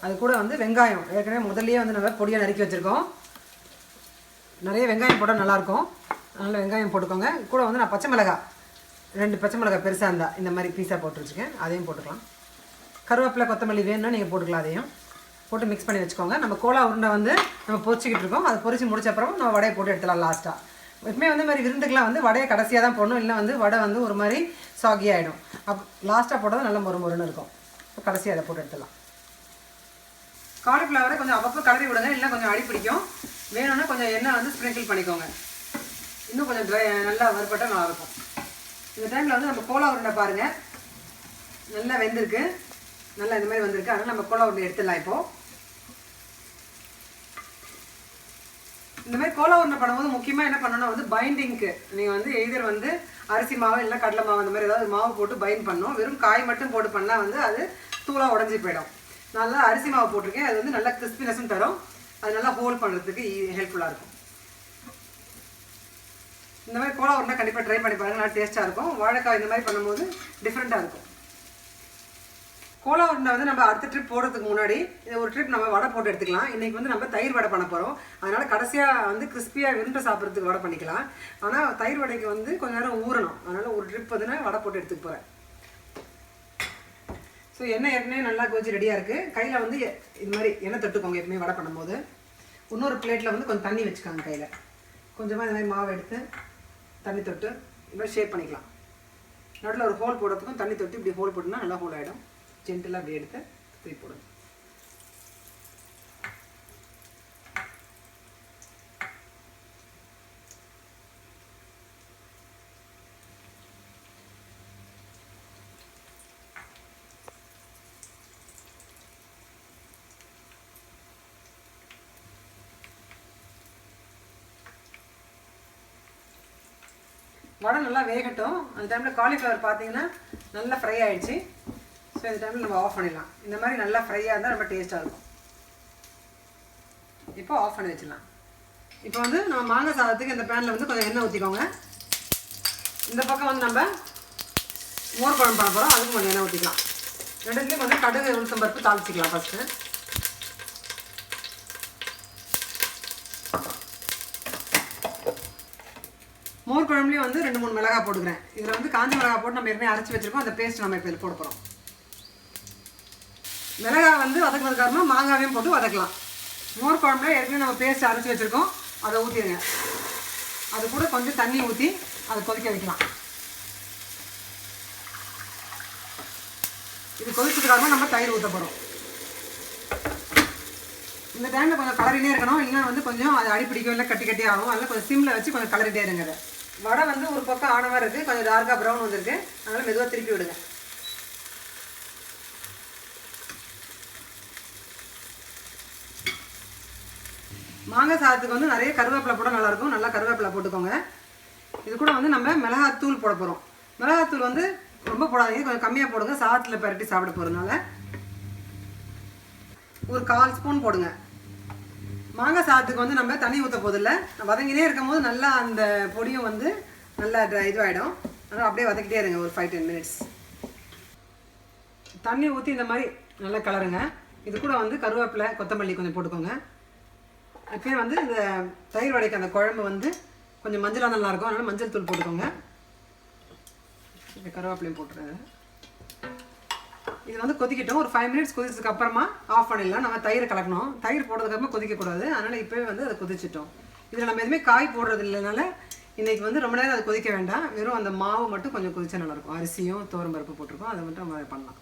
அது கூட வந்து வெங்காயம் ஏற்கனவே முதல்லையே வந்து நல்லா பொடியாக நறுக்கி வச்சுருக்கோம். நிறைய வெங்காயம் போட்டால் நல்லாயிருக்கும். அதனால் வெங்காயம் போட்டுக்கோங்க. கூட வந்து நான் பச்சை மிளகாய் 2 பச்சை மிளகாய் பெருசாக இருந்தால் இந்த மாதிரி பீஸாக போட்டு வச்சுருக்கேன். அதையும் போட்டுக்கலாம். கருவேப்பிலை கொத்தமல்லி வேணும்னா நீங்கள் போட்டுக்கலாம். அதையும் போட்டு மிக்ஸ் பண்ணி வச்சுக்கோங்க. நம்ம கோலா உருண்டை வந்து நம்ம பொரிச்சிக்கிட்டு இருக்கோம். அதை பொரிச்சு முடிச்ச அப்புறம் நம்ம வடையை போட்டு எடுத்துலாம் லாஸ்ட்டாக. எப்பவுமே வந்து மாதிரி விருந்துக்கெலாம் வந்து வடையை கடைசியாக தான் போடணும். இல்லை வந்து வடை வந்து ஒரு மாதிரி சாகி ஆகிடும். லாஸ்ட்டாக போட்டால் நல்லா மொறுன்னு இருக்கும். இப்போ கடைசியாக அதை போட்டு எடுத்துலாம். காலிஃப்ளவரை கொஞ்சம் அப்பப்போ கலரி விடுங்க. இல்லை கொஞ்சம் அடி பிடிக்கும். வேணும்னா கொஞ்சம் எண்ணெய் வந்து ஸ்ப்ரிங்கிள் பண்ணிக்கோங்க. இன்னும் கொஞ்சம் நல்லா வறுபட்டால் நல்லாயிருக்கும். இந்த டைமில் வந்து நம்ம கோலா உருண்டை பாருங்கள் நல்லா வெந்திருக்கு. நல்லா இந்த மாதிரி வந்திருக்கு. அதனால் நம்ம கோலா உருண்டை எடுத்துடலாம். இப்போது இந்த மாதிரி கோலா உருண்டை பண்ணும்போது முக்கியமாக என்ன பண்ணணும்னா வந்து பைண்டிங்க்கு நீங்கள் வந்து எய்தர் வந்து அரிசி மாவு இல்லை கடலை மாவு அந்த மாதிரி ஏதாவது மாவு போட்டு பைண்ட் பண்ணணும். வெறும் காய் மட்டும் போட்டு பண்ணால் வந்து அது தூளாக உடஞ்சி போயிடும். நல்லா அரிசி மாவு போட்டிருக்கேன். அது வந்து நல்லா கிறிஸ்பினஸும் தரும். அது நல்லா ஹோல்ட் பண்ணுறதுக்கு ஹெல்ப்ஃபுல்லாக இருக்கும். இந்த மாதிரி கோலா உருண்டை கண்டிப்பாக ட்ரை பண்ணி பாருங்கள். நல்லா டேஸ்ட்டாக இருக்கும். வாழைக்காய் இந்த மாதிரி பண்ணும்போது டிஃப்ரெண்ட்டாக இருக்கும். கோலா உருண்டை வந்து நம்ம அடுத்த ட்ரிப் போடுறதுக்கு முன்னாடி ஒரு ட்ரிப் நம்ம வடை போட்டு எடுத்துக்கலாம். இன்றைக்கி வந்து நம்ம தயிர் வடை பண்ண போகிறோம். அதனால் கடைசியாக வந்து கிறிஸ்பியாக விரும்பி சாப்பிட்றதுக்கு வடை பண்ணிக்கலாம். ஆனால் தயிர் வடைக்கு வந்து கொஞ்சம் நேரம் ஊறணும். அதனால் ஒரு ட்ரிப் வந்து நான் வடை போட்டு எடுத்துக்க போகிறேன். ஸோ எண்ணெய் ஏற்கனவே நல்லா கொதிச்சு ரெடியாக இருக்குது. கையில் வந்து இது மாதிரி எண்ணெய் தொட்டுக்கோங்க. எப்பவுமே வடை பண்ணும்போது இன்னொரு பிளேட்டில் வந்து கொஞ்சம் தண்ணி வச்சுக்கோங்க. கையில் கொஞ்சமாக இந்த மாதிரி மாவு எடுத்து தண்ணி தொட்டு இப்படி ஷேப் பண்ணிக்கலாம். நடுவில் ஒரு ஹோல் போடுறதுக்கும் தண்ணி தொட்டு இப்படி ஹோல் போட்டுனா நல்லா ஹோல் ஆகிடும். ஜென்டலாக அப்படி எடுத்து திருப்பி போடுங்க. வடை நல்லா வேகட்டும். அந்த டைமில் காலிஃப்ளவர் பார்த்தீங்கன்னா நல்லா ஃப்ரை ஆகிடுச்சு. ஸோ இந்த டைமில் நம்ம ஆஃப் பண்ணிடலாம். இந்த மாதிரி நல்லா ஃப்ரையாக இருந்தால் ரொம்ப டேஸ்ட்டாக இருக்கும். இப்போ ஆஃப் பண்ணி வச்சிடலாம். இப்போ வந்து நம்ம மாங்காய் சாதத்துக்கு இந்த பேனில் வந்து கொஞ்சம் எண்ணெய் ஊற்றிக்கோங்க. இந்த பக்கம் வந்து நம்ம மோர் குழம்பு பண்ண போகிறோம், அதுக்கு கொஞ்சம் எண்ணெய் ஊற்றிக்கலாம். ரெண்டுத்துலேயும் கொஞ்சம் கடுகு உளுத்தம் பருப்பு தாளிச்சிக்கலாம். ஃபஸ்ட்டு மோர் குழம்புலேயும் வந்து 2-3 மிளகாய் போட்டுக்கிறேன். இதில் வந்து காஞ்ச மிளகாய் போட்டு நம்ம ஏற்கனவே அரைச்சி வச்சுருக்கோம். அந்த பேஸ்ட் நம்ம இப்போ இதில் போட போகிறோம். மிளகாய் வந்து வதக்கினதுக்காரமாக மாங்காவையும் போட்டு வதக்கலாம். மோர் குழம்புல ஏற்கனவே நம்ம பேஸ்ட் அரைச்சி வச்சுருக்கோம், அதை ஊற்றிடுங்க. அது கூட கொஞ்சம் தண்ணி ஊற்றி அதை கொதிக்க வைக்கலாம். இது கொதிச்சதுக்காரமாக நம்ம தயிர் ஊற்ற போகிறோம். இந்த டைமில் கொஞ்சம் கலரினே இருக்கணும், இல்லைன்னா வந்து கொஞ்சம் அது அடிப்பிடிக்கும், இல்லை கட்டி கட்டி ஆகும். அதனால் கொஞ்சம் சிம்மில் வச்சு கொஞ்சம் கலரிட்டே இருங்க. அதை வடை வந்து ஒரு பக்கம் ஆன மாதிரி இருக்குது, கொஞ்சம் டார்க்காக ப்ரௌன் வந்துருக்கு. அதனால் மெதுவாக திருப்பி விடுங்க. மாங்காய் சாதத்துக்கு வந்து நிறைய கருவேப்பிலை போட நல்லாயிருக்கும். நல்லா கருவேப்பிலை போட்டுக்கோங்க. இது கூட வந்து நம்ம மிளகாத்தூள் போட போகிறோம். மிளகாத்தூள் வந்து ரொம்ப போடாதீங்க, கொஞ்சம் கம்மியாக போடுங்க. சாதத்தில் பரட்டி சாப்பிட போகிறதுனால ஒரு 1/4 ஸ்பூன் போடுங்க. மாங்காய் சாதத்துக்கு வந்து நம்ம தண்ணி ஊற்ற போதில்லை, வதங்கினே இருக்கும் போது நல்லா அந்த பொடியும் வந்து நல்லா இதுவாகிடும். அதனால் அப்படியே வதக்கிட்டே இருங்க ஒரு 5-10 மினிட்ஸ். தண்ணி ஊற்றி இந்த மாதிரி நல்லா கலருங்க. இது கூட வந்து கருவேப்பிலை கொத்தமல்லி கொஞ்சம் போட்டுக்கோங்க. இப்போயே வந்து இந்த தயிர் வடைக்கு அந்த குழம்பு வந்து கொஞ்சம் மஞ்சளாக நல்லாயிருக்கும், அதனால் மஞ்சள் தூள் போட்டுக்கோங்க. இந்த கருவேப்பிலையும் போட்டுருங்க. இது வந்து கொதிக்கட்டும். ஒரு 5 மினிட்ஸ் கொதிச்சதுக்கு அப்புறமா ஆஃப் பண்ணிடலாம். நம்ம தயிர் கலக்கணும். தயிர் போடுறதுக்கப்புறமா கொதிக்கக்கூடாது, அதனால் இப்போவே வந்து அதை கொதிச்சிட்டோம். இதில் நம்ம எதுவுமே காய் போடுறது இல்லைனால இன்றைக்கி வந்து ரொம்ப நேரம் அது கொதிக்க வேண்டாம். வெறும் அந்த மாவு மட்டும் கொஞ்சம் கொதிச்சா நல்லாயிருக்கும். அரிசியும் துவரம்பருப்பு போட்டிருக்கோம், அதை மட்டும் நம்ம பண்ணலாம்.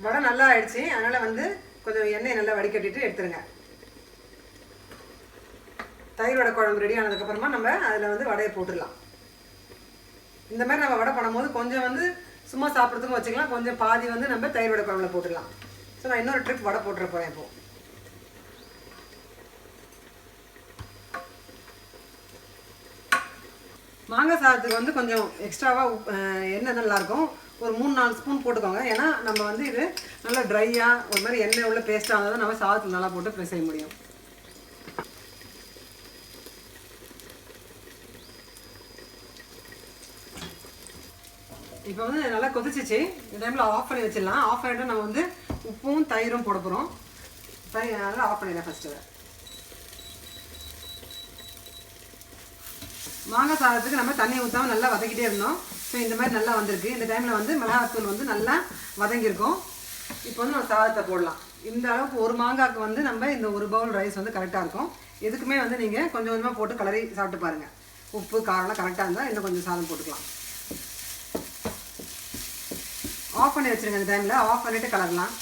வடை நல்லா ஆயிடுச்சு, அதனால் வந்து கொஞ்சம் எண்ணெய் நல்லா வடிகட்டிட்டு எடுத்துருங்க. தயிர் வடை குழம்பு ரெடி ஆனதுக்கப்புறமா நம்ம அதில் வந்து வடையை போட்டுடலாம். இந்த மாதிரி நம்ம வடை பண்ணும்போது கொஞ்சம் வந்து சும்மா சாப்பிட்றதுக்கும் வச்சுக்கலாம், கொஞ்சம் பாதி வந்து நம்ம தயிர் வடை குழம்புல போட்டுடலாம். ஸோ நான் இன்னொரு ட்ரிப் வடை போட்டுற போகிறேன். இப்போது மாங்காய் சாதத்துக்கு வந்து கொஞ்சம் எக்ஸ்ட்ராவாக எண்ணெய் நல்லாயிருக்கும். ஒரு 3-4 ஸ்பூன் போட்டுக்கோங்க. ஏன்னா நம்ம வந்து இது நல்லா ட்ரையாக ஒரு மாதிரி எண்ணெய் உள்ள பேஸ்ட்டாக இருந்தால் தான் நம்ம சாதத்தில் நல்லா போட்டு ப்ரெஸ் செய்ய முடியும். இப்போ வந்து நல்லா கொதிச்சிச்சு. இந்த டைமில் ஆஃப் பண்ணி வச்சிடலாம். ஆஃப் பண்ணிவிட்டு நம்ம வந்து உப்பும் தயிரும் போட போகிறோம். தயிர் நல்லா ஆஃப் பண்ணிடலாம். ஃபஸ்ட்டு மாங்காய் சாதத்துக்கு நம்ம தண்ணி ஊற்றாமல் நல்லா வதக்கிட்டே இருந்தோம். ஸோ இந்த மாதிரி நல்லா வந்திருக்கு. இந்த டைமில் வந்து மிளகாத்தூள் வந்து நல்லா வதங்கியிருக்கும். இப்போ வந்து நம்ம சாதத்தை போடலாம். இந்த அளவுக்கு ஒரு மாங்காய்க்கு வந்து நம்ம இந்த ஒரு பவுல் ரைஸ் வந்து கரெக்டாக இருக்கும். எதுக்குமே வந்து நீங்கள் கொஞ்சம் கொஞ்சமாக போட்டு கலரி சாப்பிட்டு பாருங்கள். உப்பு காரம்லாம் கரெக்டாக இருந்தால் இன்னும் கொஞ்சம் சாதம் போட்டுக்கலாம். ஆஃப் பண்ணி வச்சுருங்க. இந்த டைமில் ஆஃப் பண்ணிவிட்டு கலரலாம்.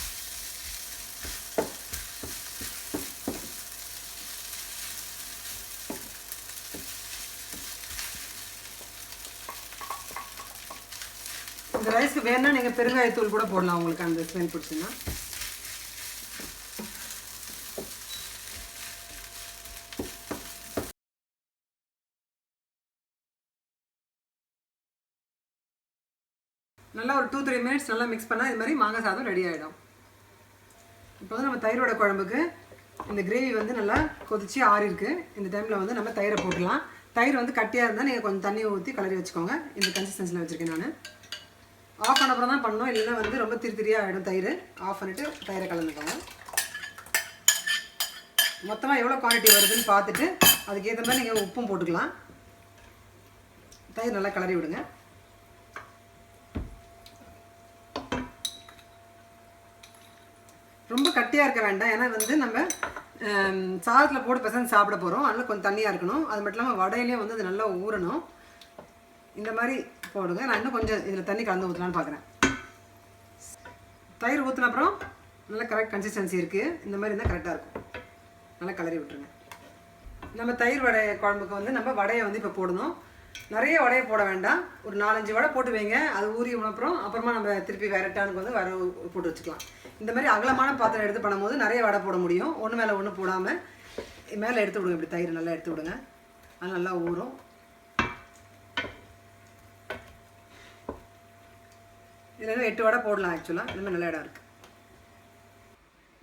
இந்த ரைஸ்க்கு வேணும்னா நீங்கள் பெருங்காயத்தூள் கூட போடலாம், உங்களுக்கு அந்த ஸ்மெல் பிடிச்சுன்னா. நல்லா ஒரு 2-3 மினிட்ஸ் நல்லா மிக்ஸ் பண்ணால் இது மாதிரி மாங்காய் சாதம் ரெடி ஆகிடும். இப்போ வந்து நம்ம தயிரோட குழம்புக்கு இந்த கிரேவி வந்து நல்லா கொதிச்சு ஆறி இருக்கு. இந்த டைமில் வந்து நம்ம தயிரை போட்டுடலாம். தயிர் வந்து கட்டியாக இருந்தால் நீங்கள் கொஞ்சம் தண்ணி ஊற்றி கலரி வச்சுக்கோங்க. இந்த கன்சிஸ்டன்சியில் வச்சுருக்கேன் நான். ஆஃப் பண்ண அப்புறம் தான் பண்ணணும், இல்லைன்னா வந்து ரொம்ப திரியாக ஆகிடும் தயிர். ஆஃப் பண்ணிவிட்டு தயிரை கலந்துக்கோங்க. மொத்தமாக எவ்வளோ குவான்டிட்டி வருதுன்னு பார்த்துட்டு அதுக்கேற்ற மாதிரி நீங்கள் உப்பும் போட்டுக்கலாம். தயிர் நல்லா கலரி விடுங்க. ரொம்ப கட்டியாக இருக்க வேண்டாம், ஏன்னா வந்து நம்ம சாதத்தில் போட்டு பசங்க சாப்பிட போகிறோம். அதனால் கொஞ்சம் தண்ணியாக இருக்கணும். அது மட்டும் இல்லாமல் வடையிலையும் வந்து அது நல்லா ஊறணும். இந்த மாதிரி போடுங்க. நான் இன்னும் கொஞ்சம் இதில் தண்ணி கலந்து ஊற்றலான்னு பார்க்குறேன். தயிர் ஊற்றின அப்புறம் நல்லா கரெக்ட் கன்சிஸ்டன்சி இருக்குது. இந்த மாதிரி இருந்தால் கரெக்டாக இருக்கும். நல்லா கலரி விட்டுருங்க. நம்ம தயிர் வடை குழம்புக்கு வந்து நம்ம வடையை வந்து இப்போ போடணும். நிறைய வடையை போட வேண்டாம், ஒரு 4-5 வடை போட்டு வைங்க. அது ஊறி அப்புறமா நம்ம திருப்பி வேறு டேனுக்கு வந்து வர போட்டு வச்சுக்கலாம். இந்த மாதிரி அகலமான பாத்திரம் எடுத்து பண்ணும்போது நிறைய வடை போட முடியும். ஒன்று மேலே ஒன்று போடாமல் மேலே எடுத்து விடுங்க. இப்படி தயிர் நல்லா எடுத்து விடுங்க, அது நல்லா ஊறும். இதில் 8 வடை போடலாம். ஆக்சுவலாக இந்த மாதிரி நல்ல இடம் இருக்குது.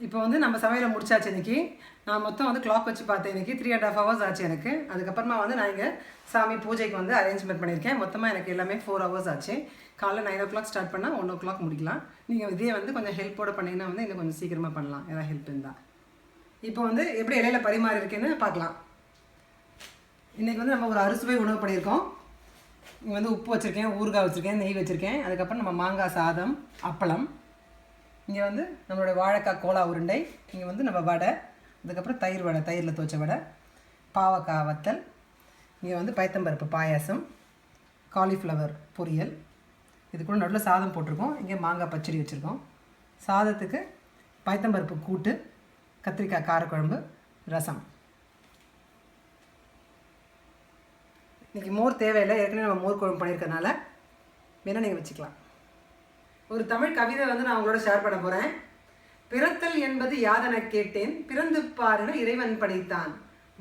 இப்போ வந்து நம்ம சமையலை முடிச்சாச்சு இன்றைக்கி. நான் மொத்தம் வந்து கிளாக் வச்சு பார்த்தேன், இன்றைக்கி 3.5 hours ஆச்சு எனக்கு. அதுக்கப்புறமா வந்து நான் இங்கே சாமி பூஜைக்கு வந்து அரேஞ்ச்மெண்ட் பண்ணியிருக்கேன். மொத்தமாக எனக்கு எல்லாமே 4 hours ஆச்சு. காலைல 9 o'clock ஸ்டார்ட் பண்ணால் 1 o'clock முடிக்கலாம். நீங்கள் இதே வந்து கொஞ்சம் ஹெல்ப்போடு பண்ணிங்கன்னா வந்து இன்னும் கொஞ்சம் சீக்கிரமாக பண்ணலாம், ஏதாவது ஹெல்ப் இருந்தால். இப்போ வந்து எப்படி இலையில பரிமாறி இருக்கேன்னு பார்க்கலாம். இன்றைக்கி வந்து நம்ம ஒரு அறுசுவை உணவு பண்ணியிருக்கோம். இங்கே வந்து உப்பு வச்சுருக்கேன், ஊறுகாய் வச்சுருக்கேன், நெய் வச்சுருக்கேன். அதுக்கப்புறம் நம்ம மாங்காய் சாதம், அப்பளம். இங்கே வந்து நம்மளோட வாழைக்காய் கோலா உருண்டை. இங்கே வந்து நம்ம வடை, அதுக்கப்புறம் தயிர் வடை, தயிரில் துவச்ச வடை, பாவக்காய் வத்தல். இங்கே வந்து பைத்தம்பருப்பு பாயாசம், காலிஃப்ளவர் பொரியல். இது கூட நடுவில் சாதம் போட்டிருக்கோம். இங்கே மாங்காய் பச்சடி வச்சுருக்கோம். சாதத்துக்கு பைத்தம்பருப்பு கூட்டு, கத்திரிக்காய் காரக்குழம்பு, ரசம். இன்றைக்கி மோர் தேவையில்லை, ஏற்கனவே நம்ம மோர் குழம்பு பண்ணியிருக்கனால வேணால் நீங்கள் வச்சுக்கலாம். ஒரு தமிழ் கவிதை வந்து நான் உங்களோட ஷேர் பண்ண போகிறேன். பிறத்தல் என்பது யாதென கேட்டேன், பிறந்து பாரென இறைவன் படைத்தான்.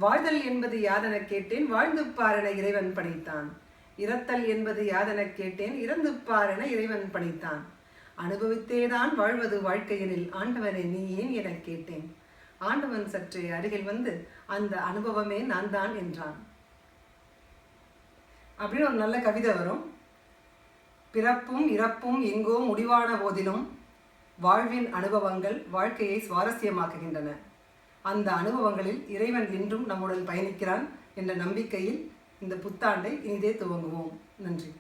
வாழ்தல் என்பது யாதென கேட்டேன், வாழ்ந்து பாரென இறைவன் படைத்தான். இறத்தல் என்பது யாதென கேட்டேன், இறந்து பாரென இறைவன் படைத்தான். அனுபவித்தேதான் வாழ்வது வாழ்க்கையினில், ஆண்டவனை நீ ஏன் என கேட்டேன். ஆண்டவன் சற்றே அருகில் வந்து அந்த அனுபவமே நான் தான் என்றான். அப்படின்னு ஒரு நல்ல கவிதை வரும். பிறப்பும் இறப்பும் எங்கோ முடிவான போதிலும் வாழ்வின் அனுபவங்கள் வாழ்க்கையை சுவாரஸ்யமாக்குகின்றன. அந்த அனுபவங்களில் இறைவன் இன்றும் நம்முடன் பயணிக்கிறான் என்ற நம்பிக்கையில் இந்த புத்தாண்டை இனிதே துவங்குவோம். நன்றி.